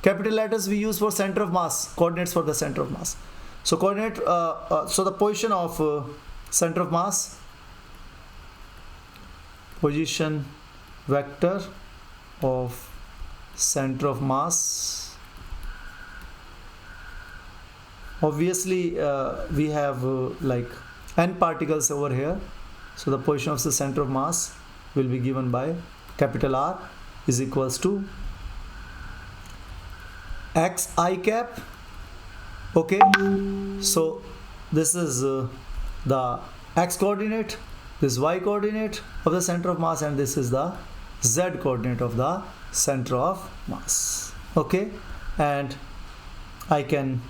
capital letters we use for center of mass, coordinates for the center of mass. So coordinate, so the position of center of mass, position vector of center of mass. Obviously we have like n particles over here. So the position of the center of mass will be given by capital R is equals to x I cap. Okay, so this is the x coordinate, this y coordinate of the center of mass, and this is the z coordinate of the center of mass. Okay, and I can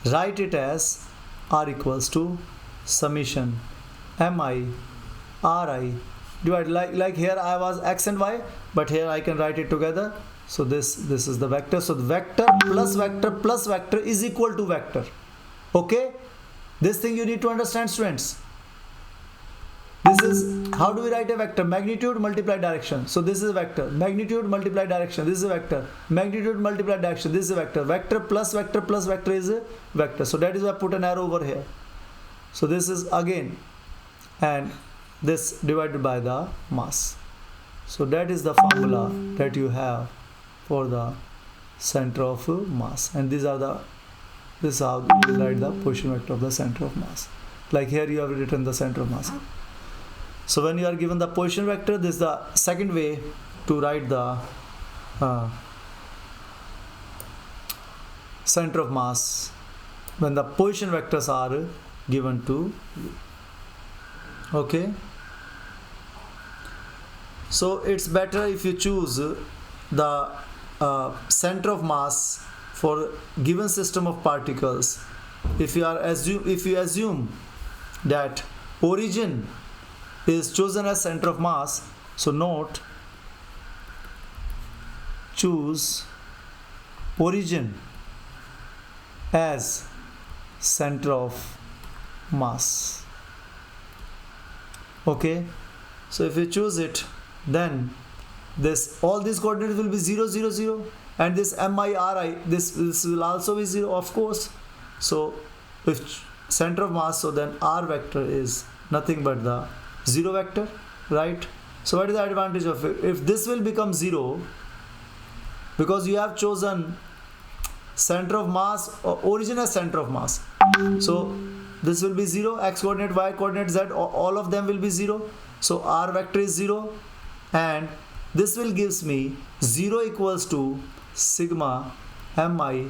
write it as R equals to summation mi ri divided, like here I was x and y, but here I can write it together. So this is the vector. So the vector plus vector is equal to vector. Okay, this thing you need to understand, students. This is how do we write a vector? Magnitude multiply direction. So this is a vector. Magnitude multiply direction. This is a vector. Magnitude multiply direction. This is a vector. Vector plus vector is a vector. So that is why I put an arrow over here. So this is again, and this divided by the mass. So that is the formula that you have for the center of mass, and these are the, this is how you write the position vector of the center of mass. Like here you have written the center of mass. So when you are given the position vector, this is the second way to write the center of mass when the position vectors are given to you. Okay, so it's better if you choose the center of mass for given system of particles. If you assume that origin is chosen as center of mass, so note, choose origin as center of mass. Okay, so if you choose it, then this, all these coordinates will be 0 0 0, and this mi ri, this will also be 0, of course. So if center of mass, so then r vector is nothing but the 0 vector, right? So what is the advantage of it? If this will become 0, because you have chosen center of mass or origin as center of mass, so this will be 0, x coordinate, y coordinate, z, all of them will be 0. So r vector is 0, and this will gives me 0 equals to sigma mi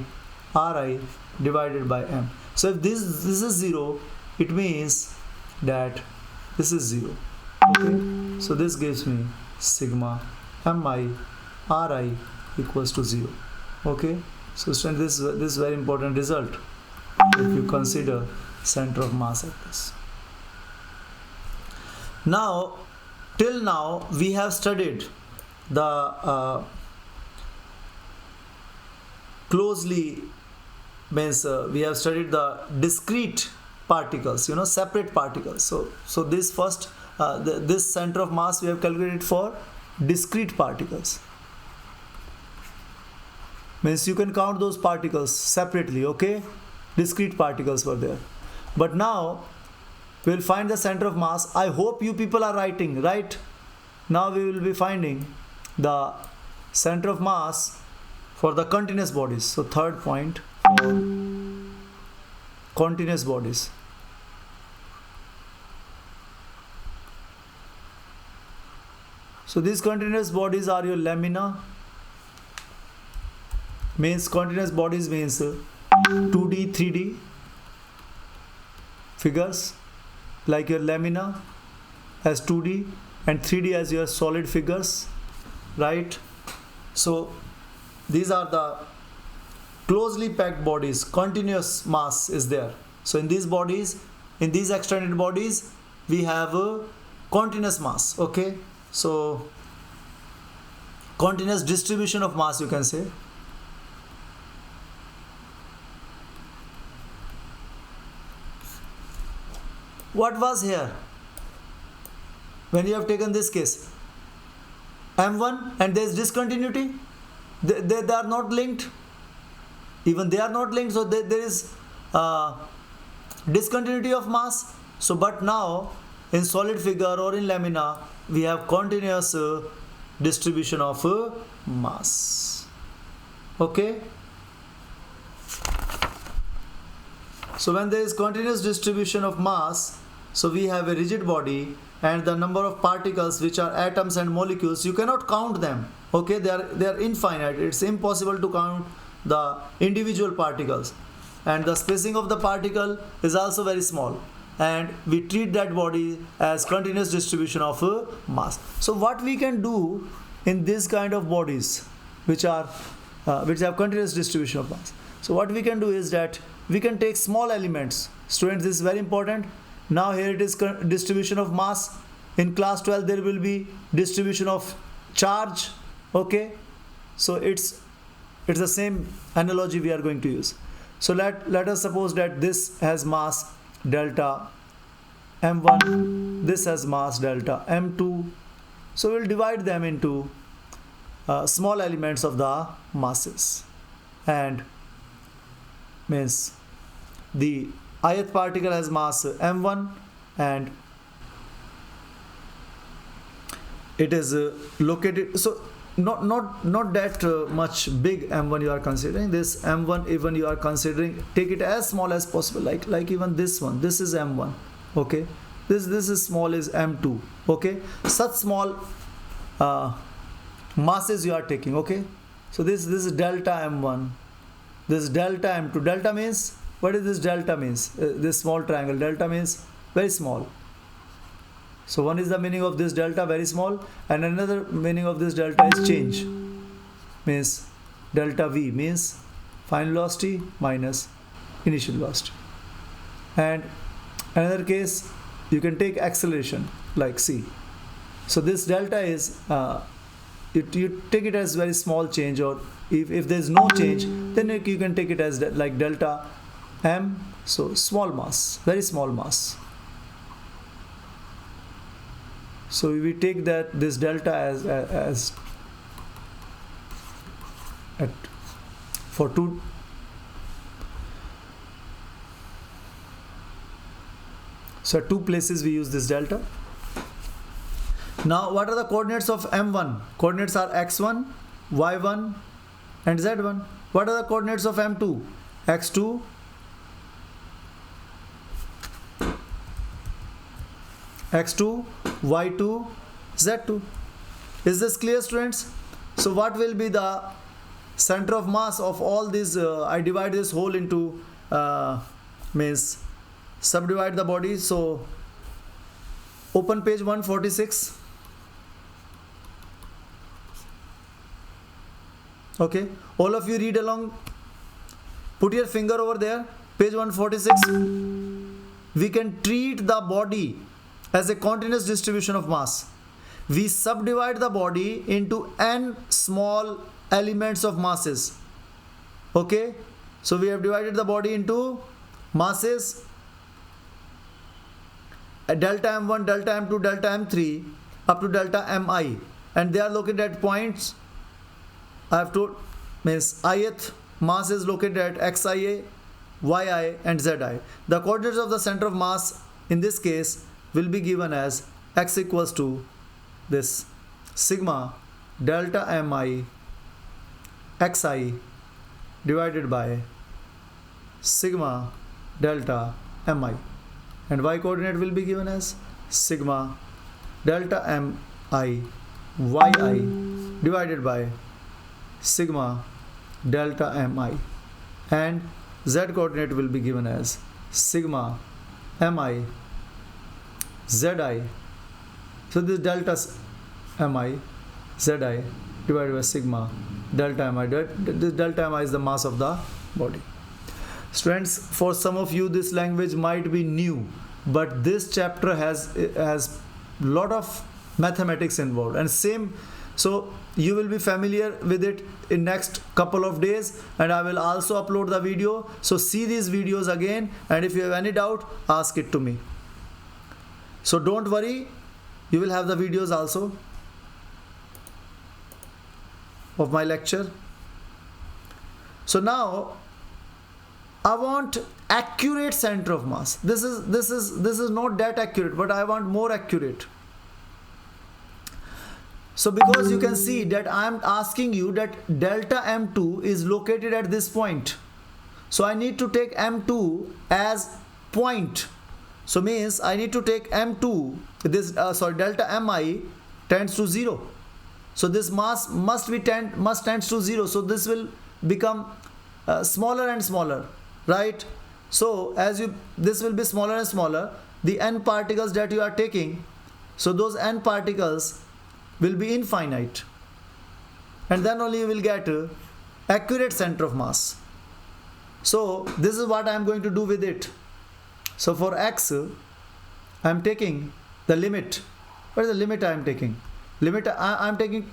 ri divided by m. So if this is 0, it means that this is 0. Okay, so this gives me sigma mi ri equals to 0. Okay, so student, this is very important result if you consider center of mass like this. Now, till now we have studied the closely means we have studied the discrete particles, separate particles. So this first this center of mass we have calculated for discrete particles, means you can count those particles separately. Okay, discrete particles were there, but now we will find the center of mass. I hope you people are writing, right? Now we will be finding the center of mass for the continuous bodies. So third point, continuous bodies. So these continuous bodies are your lamina. Means continuous bodies means 2D, 3D figures, like your lamina as 2D and 3D as your solid figures, right? So these are the closely packed bodies. Continuous mass is there. So in these bodies, in these extended bodies, we have a continuous mass. Okay, so continuous distribution of mass, you can say. What was here when you have taken this case? M1, and there is discontinuity. They are not linked. Even they are not linked, so there is discontinuity of mass. So but now in solid figure or in lamina we have continuous distribution of mass. Okay, so when there is continuous distribution of mass, so we have a rigid body, and the number of particles, which are atoms and molecules, you cannot count them. Okay, they are infinite. It's impossible to count the individual particles, and the spacing of the particle is also very small, and we treat that body as continuous distribution of mass. So what we can do in this kind of bodies which have continuous distribution of mass, so what we can do is that we can take small elements. Students, this is very important. Now here it is distribution of mass. In class 12 there will be distribution of charge. Okay, so it's the same analogy we are going to use. So let us suppose that this has mass delta m1, this has mass delta m2. So we'll divide them into small elements of the masses, and means the ith particle has mass m1, and it is located, so not that much big m1 you are considering. This m1, even you are considering, take it as small as possible, like even this one, this is m1. Okay, this is small, is m2. Okay, such small masses you are taking. Okay, so this is delta m1, this is delta m2. Delta means, what is this delta means? This small triangle, delta means very small. So one is the meaning of this delta, very small, and another meaning of this delta is change. Means delta V means final velocity minus initial velocity. And another case, you can take acceleration like c. So this delta is you take it as very small change, or if there is no change, then you can take it as like delta m. So small mass, very small mass. So we take this delta as for two. So at two places we use this delta. Now what are the coordinates of m1? Coordinates are x1, y1 and z1. What are the coordinates of m2? x2, x2, y2, z2. Is this clear, students? So what will be the center of mass of all these? I divide this whole into means subdivide the body. So open page 146. Okay, all of you read along. Put your finger over there, page 146. We can treat the body as a continuous distribution of mass. We subdivide the body into n small elements of masses. Okay, so we have divided the body into masses delta m1, delta m2, delta m3 up to delta mi, and they are located at points. I have told means ith mass is located at xia, yi and zi. The coordinates of the center of mass in this case will be given as x equals to this sigma delta mi xi divided by sigma delta mi, and y coordinate will be given as sigma delta mi yi divided by sigma delta mi, and z coordinate will be given as sigma mi zi. So this delta mi zi divided by sigma delta mi. This delta mi is the mass of the body. Students, for some of you this language might be new, but this chapter has lot of mathematics involved, and same, so you will be familiar with it in next couple of days, and I will also upload the video. So see these videos again, and if you have any doubt, ask it to me. So don't worry, you will have the videos also of my lecture. So now I want accurate center of mass. This is not that accurate, but I want more accurate. So because you can see that I am asking you that delta m2 is located at this point, so I need to take m2 as point. So means I need to take m2, this delta mi tends to 0. So this mass must tends to 0. So this will become smaller and smaller, right? So as this will be smaller and smaller, the n particles that you are taking, so those n particles will be infinite, and then only you will get accurate center of mass. So this is what I am going to do with it. So for x, I am taking the limit. What is the limit I am taking? I am taking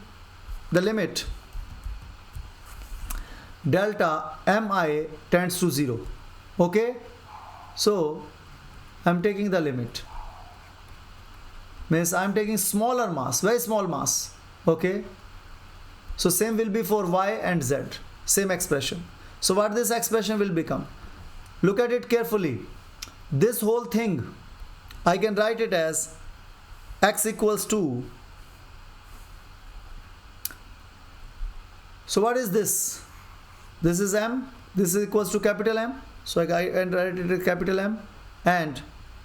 the limit delta mi tends to 0. Okay, so I am taking the limit, means I am taking smaller mass, very small mass. Okay, so same will be for y and z, same expression. So what this expression will become, look at it carefully. This whole thing I can write it as x equals to, so what is this? This is m, this is equals to capital M, so I can write it as capital M, and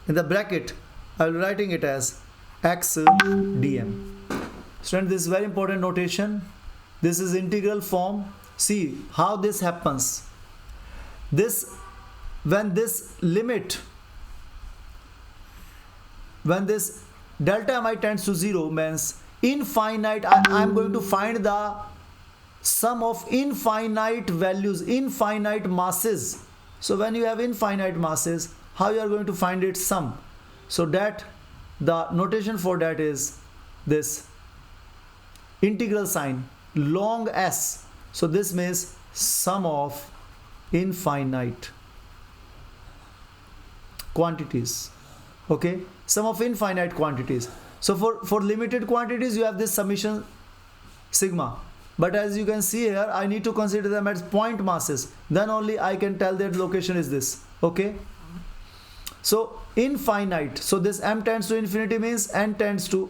in the bracket I will be writing it as x dm. Student, this is very important notation. This is integral form. See how this happens. When this delta mi tends to 0 means infinite, I am going to find the sum of infinite values, infinite masses. So when you have infinite masses, how you are going to find its sum? So that the notation for that is this integral sign long s. So this means sum of infinite quantities. Okay, sum of infinite quantities. So for limited quantities you have this summation sigma, but as you can see here, I need to consider them as point masses, then only I can tell that location is this. Okay, so infinite, so this m tends to infinity means n tends to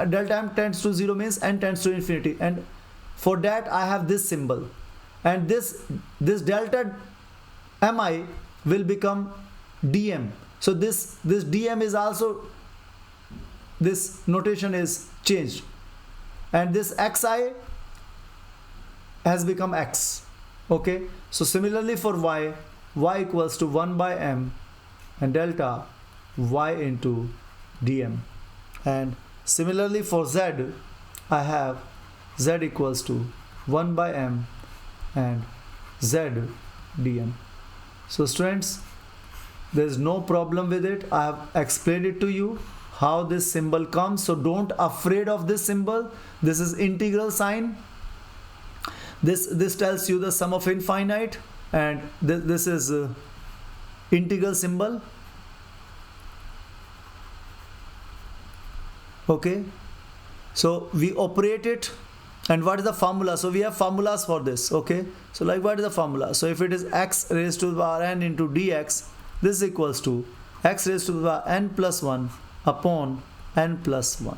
delta m tends to 0 means n tends to infinity, and for that I have this symbol, and this delta mi will become dm. So this dm is also this notation is changed, and this xi has become x. Okay, so similarly for y equals to 1 by m and delta y into dm, and similarly for z I have z equals to 1 by m and z dm. So students, there is no problem with it. I have explained it to you how this symbol comes, so don't afraid of this symbol. This is integral sign. This tells you the sum of infinite, and this is integral symbol. Okay, so we operate it. And what is the formula? So we have formulas for this. Okay, so like what is the formula? So if it is x raised to the power n into dx, this is equals to x raised to the power n plus 1 upon n plus 1.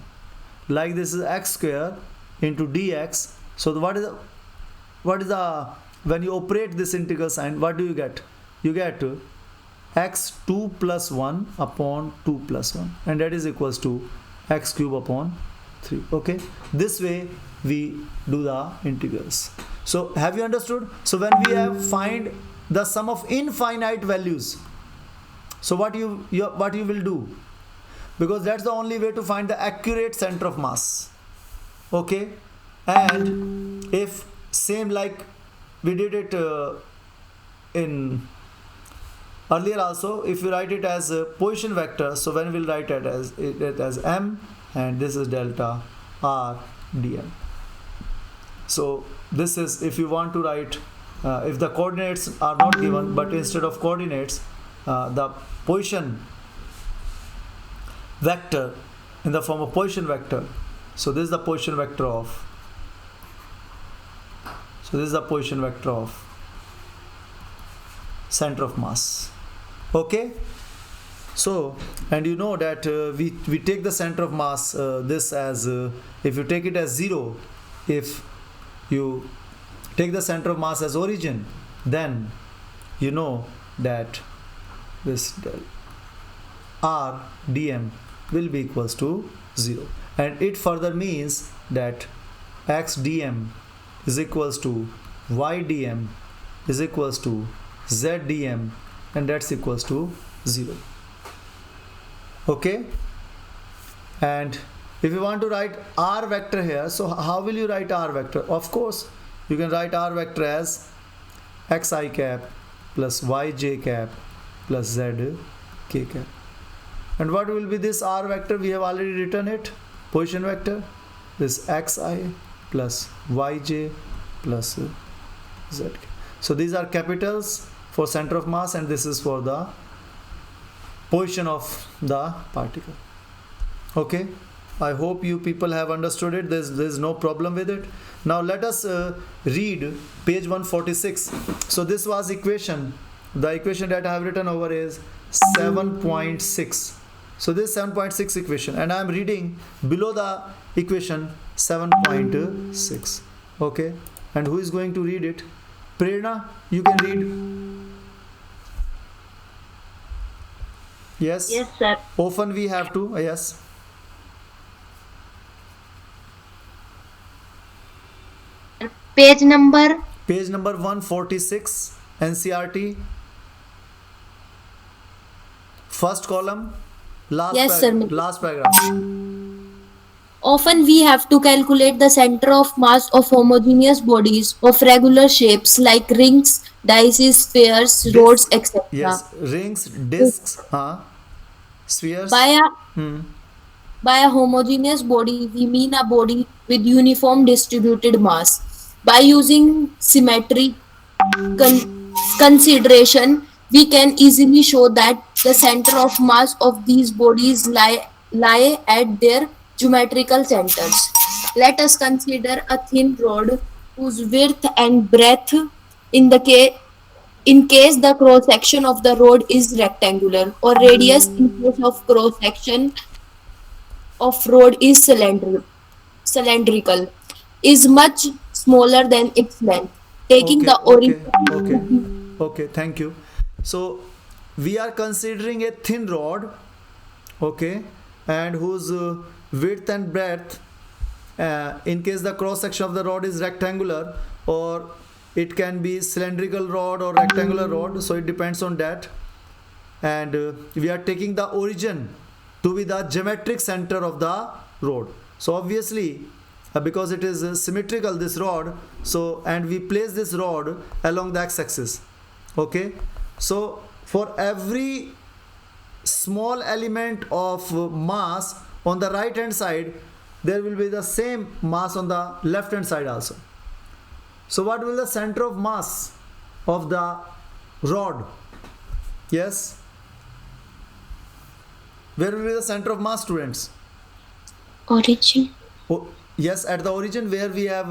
Like this is x square into dx. So what is the when you operate this integral sign, what do you get? You get x2 plus 1 upon 2 plus 1, and that is equals to x cube upon 3. Okay, this way we do the integrals. So have you understood? So when we have find the sum of infinite values, so what you will do, because that's the only way to find the accurate center of mass. Okay, and if same like we did it in earlier also, if you write it as a position vector, so when we'll write it as m, and this is delta r dm. So this is if you want to write if the coordinates are not given, but instead of coordinates the position vector in the form of position vector. So this is the position vector of center of mass. Okay, so and you know that we take the center of mass this as if you take it as 0, if you take the center of mass as origin, then you know that this del r dm will be equals to 0, and it further means that x dm is equals to y dm is equals to z dm, and that's equals to 0. Okay, and if you want to write r vector here, so how will you write r vector? Of course, you can write r vector as xi cap plus yj cap plus z k cap. And what will be this r vector? We have already written it, position vector, this xi plus yj plus z. So these are capitals for center of mass, and this is for the position of the particle. Okay, I hope you people have understood it. There's no problem with it. Now let us read page 146. So this was equation. The equation that I have written over is 7.6. So this 7.6 equation, and I am reading below the equation 7.6. Okay, and who is going to read it? Prerna, you can read. Yes. Yes, sir. Often we have to. Yes. Page number. Page number 146, NCERT. First column. Yes, sir. Last paragraph. Often we have to calculate the center of mass of homogeneous bodies of regular shapes like rings, dices, spheres, rods, etc. Yes, rings, discs, spheres. By a homogeneous body, we mean a body with uniform distributed mass. By using symmetry consideration, we can easily show that the center of mass of these bodies lie at their geometrical centers. Let us consider a thin rod whose width and breadth in case the cross section of the rod is rectangular, or radius in case of cross section of rod is cylindrical, is much smaller than its length. Taking the origin. Okay, thank you. So we are considering a thin rod, okay, and whose width and breadth, in case the cross section of the rod is rectangular, or it can be cylindrical rod or rectangular rod, so it depends on that. And we are taking the origin to be the geometric center of the rod. So obviously, because it is symmetrical, this rod, so, and we place this rod along the x-axis. Okay, so for every small element of mass on the right hand side, there will be the same mass on the left hand side also. So what will the center of mass of the rod? Yes, where will be the center of mass, students? Origin. Oh, yes, at the origin, where we have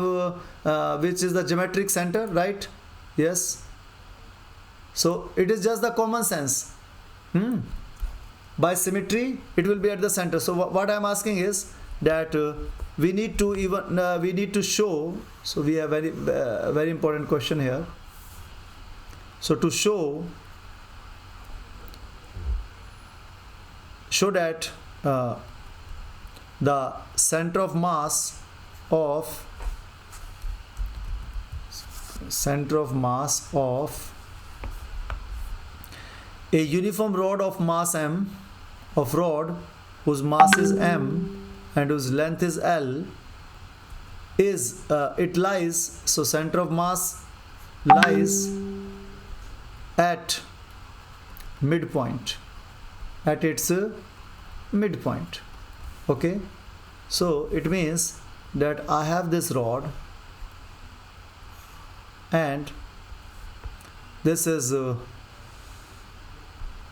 which is the geometric center, right? Yes. So it is just the common sense. By symmetry, it will be at the center. So what I am asking is that we need to show. So we have very important question here. So to show that the center of mass of a uniform rod of mass m, of rod whose mass is m and whose length is l, is it lies, so center of mass lies at midpoint, at its midpoint. Okay, so it means that I have this rod, and this is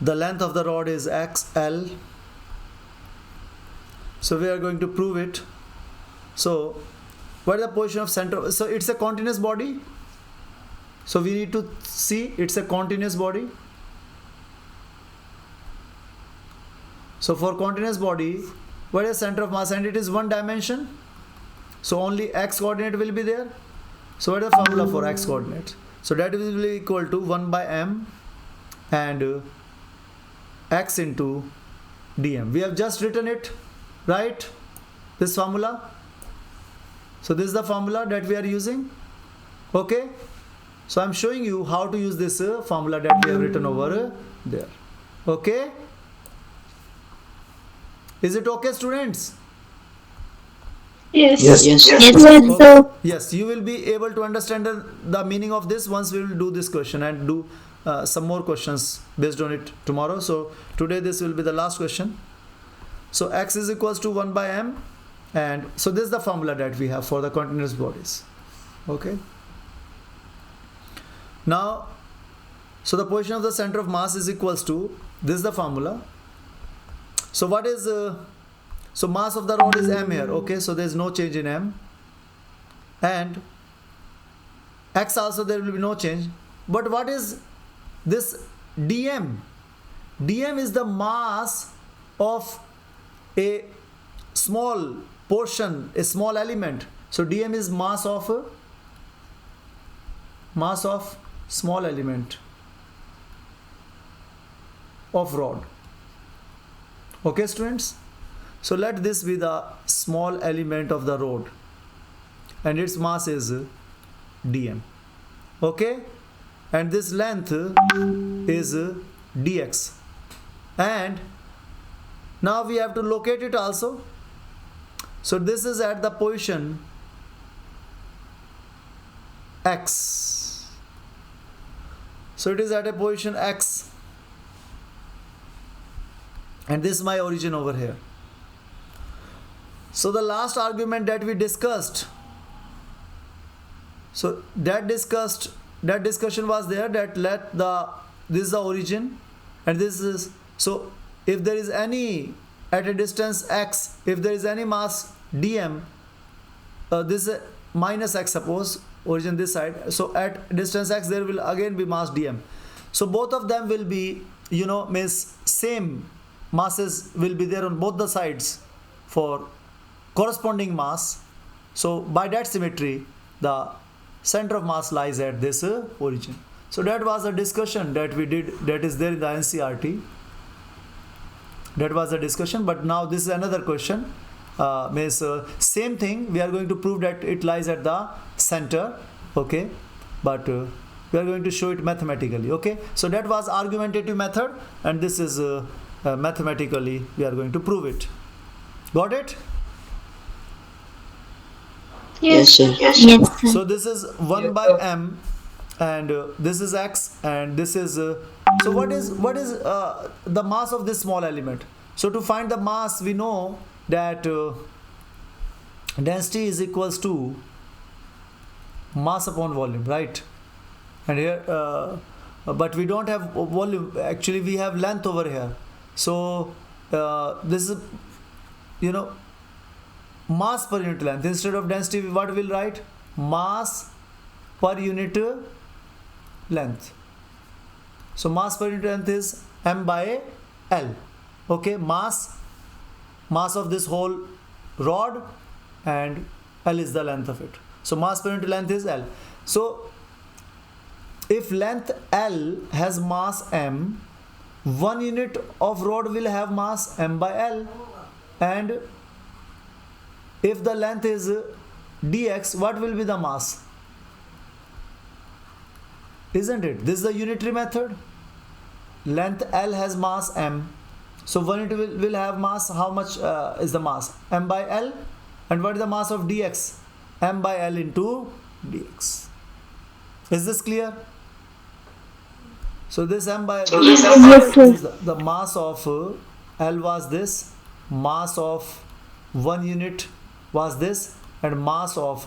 the length of the rod is xl. So we are going to prove it. So what is the position of center? So it's a continuous body, so we need to see it's a continuous body. So for continuous body, what is center of mass? And it is one dimension, so only x coordinate will be there. So what is the formula for x coordinate? So that will be equal to 1 by m and x into dm. We have just written it, right? This formula. So this is the formula that we are using. Okay, so I'm showing you how to use this formula that we have written over there. Okay, is it okay, students? Yes. Yes. Okay. Yes, you will be able to understand the meaning of this once we will do this question and do some more questions based on it tomorrow. So today this will be the last question. So x is equals to 1 by m, and so this is the formula that we have for the continuous bodies. Okay, now so the position of the center of mass is equals to, this is the formula. So what is so mass of the rod is m here. Okay, so there is no change in m, and x also there will be no change. But what is this dm? Dm is the mass of a small portion, a small element. So dm is mass of small element of rod. Okay, students, so let this be the small element of the rod, and its mass is dm. Okay, and this length is dx, and now we have to locate it also. So this is at the position x, so it is at a position x, and this is my origin over here. So the last argument that we discussed, so that discussion was there, that this is the origin and this is, so if there is any at a distance x, if there is any mass dm, this is minus x, suppose origin this side, so at distance x there will again be mass dm. So both of them will be, means same masses will be there on both the sides for corresponding mass. So by that symmetry, the center of mass lies at this origin. So that was a discussion that we did, that is there in the NCERT. That was the discussion, but now this is another question. Means same thing, we are going to prove that it lies at the center, okay, but we are going to show it mathematically, okay. So that was argumentative method, and this is mathematically we are going to prove it. Got it? Yes, sir. Yes, sir. So this is 1 by m, and this is x, and this is so what is the mass of this small element? So to find the mass, we know that density is equals to mass upon volume, right? And here but we don't have volume, actually we have length over here. So this is, you know, mass per unit length. Instead of density, what we'll write? Mass per unit length. So mass per unit length is m by L. Okay, mass of this whole rod, and L is the length of it. So mass per unit length is L. So if length L has mass m, 1 unit of rod will have mass m by L, and if the length is dx, what will be the mass? Isn't it? This is the unitary method. Length L has mass m, so 1 unit will have mass. How much is the mass? M by L. And what is the mass of dx? M by L into dx. Is this clear? So this m by L, the mass of L was this, mass of 1 unit was this, and mass of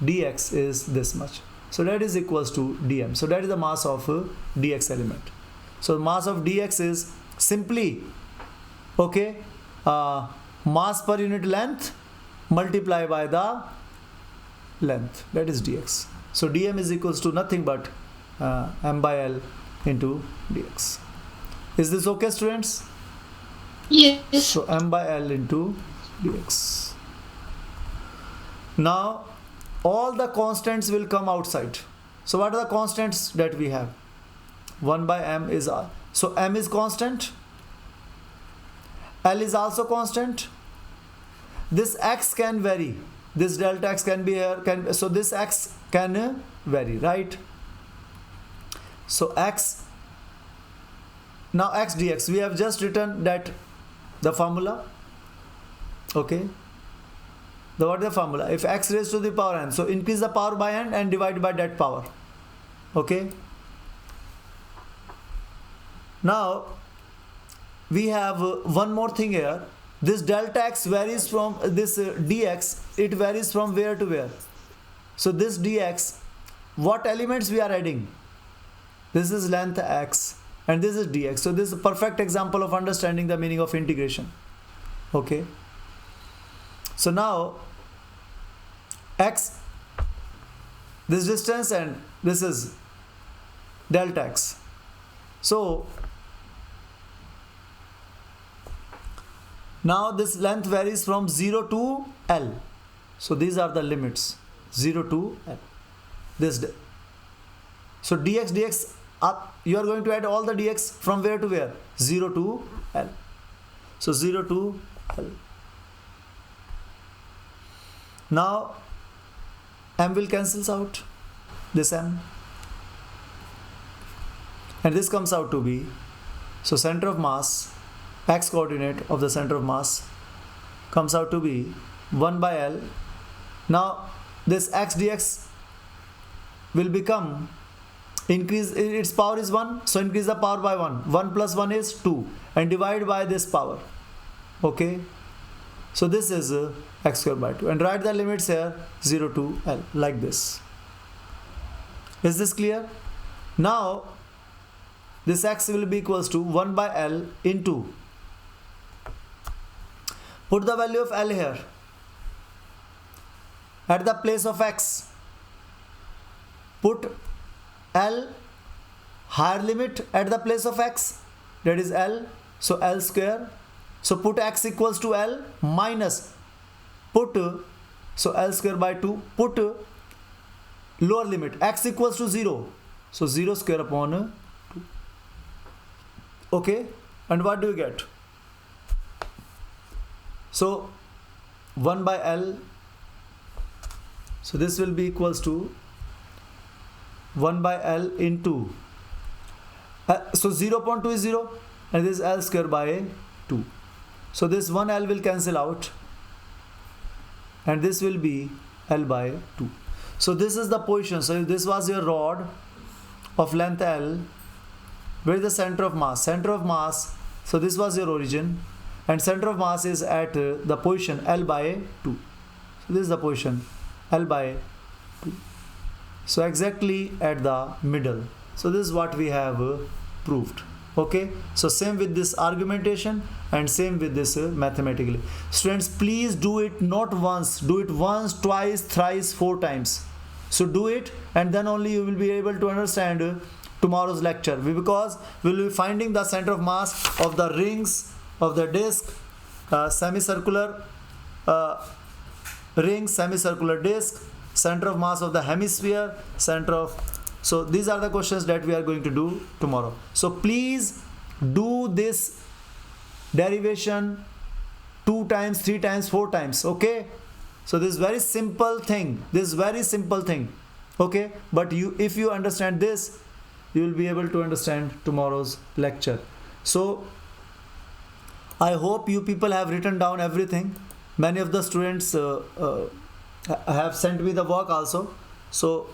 dx is this much. So that is equals to dm. So that is the mass of dx element. So mass of dx is simply, okay, mass per unit length multiply by the length, that is dx. So dm is equals to nothing but m by L into dx. Is this okay, students? Yes. So m by L into dx. Now all the constants will come outside. So what are the constants that we have? 1 by m is r. So m is constant, L is also constant. This x can vary, this delta x can be here, so this x can vary, right? So x, now x dx, we have just written that the formula, okay. What is the formula? If x raised to the power n, so increase the power by n and divide by that power, okay. Now we have one more thing here. This delta x varies from this dx, it varies from where to where. So this dx, what elements we are adding? This is length x and this is dx. So this is a perfect example of understanding the meaning of integration, okay. So now x, this distance, and this is delta x. So now this length varies from 0 to L. So these are the limits, 0 to L. So dx up, you are going to add all the dx from where to where? 0 to L. So 0 to L. Now m will cancels out, this m, and this comes out to be, so center of mass, x coordinate of the center of mass comes out to be 1 by L. Now this x dx will become, increase, its power is 1, so increase the power by 1. 1 plus 1 is 2, and divide by this power, okay. So this is x square by 2, and write the limits here 0 to L like this. Is this clear? Now this x will be equals to 1 by L into, put the value of L here at the place of x, put L higher limit at the place of x, that is L, so L square. So put x equals to L minus, put, so L square by 2, put lower limit x equals to 0, so 0 square upon 2, okay. And what do you get? So 1 by L, so this will be equals to 1 by L into so 0.2 is 0 and this L square by 2. So this 1 L will cancel out and this will be L by 2. So this is the position. So if this was your rod of length L, where is the center of mass? Center of mass, so this was your origin and center of mass is at the position L by 2. So this is the position L by 2. So exactly at the middle. So this is what we have proved. Okay, so same with this argumentation and same with this mathematically. Students, please do it not once, do it once, twice, thrice, 4 times. So do it and then only you will be able to understand tomorrow's lecture, because we will be finding the center of mass of the rings of the disc, semicircular ring, semicircular disc, center of mass of the hemisphere, center of, so these are the questions that we are going to do tomorrow. So please do this derivation 2 times, 3 times, 4 times. Okay, so this is very simple thing, this is very simple thing. Okay, but you, if you understand this, you will be able to understand tomorrow's lecture. So I hope you people have written down everything. Many of the students have sent me the work also. So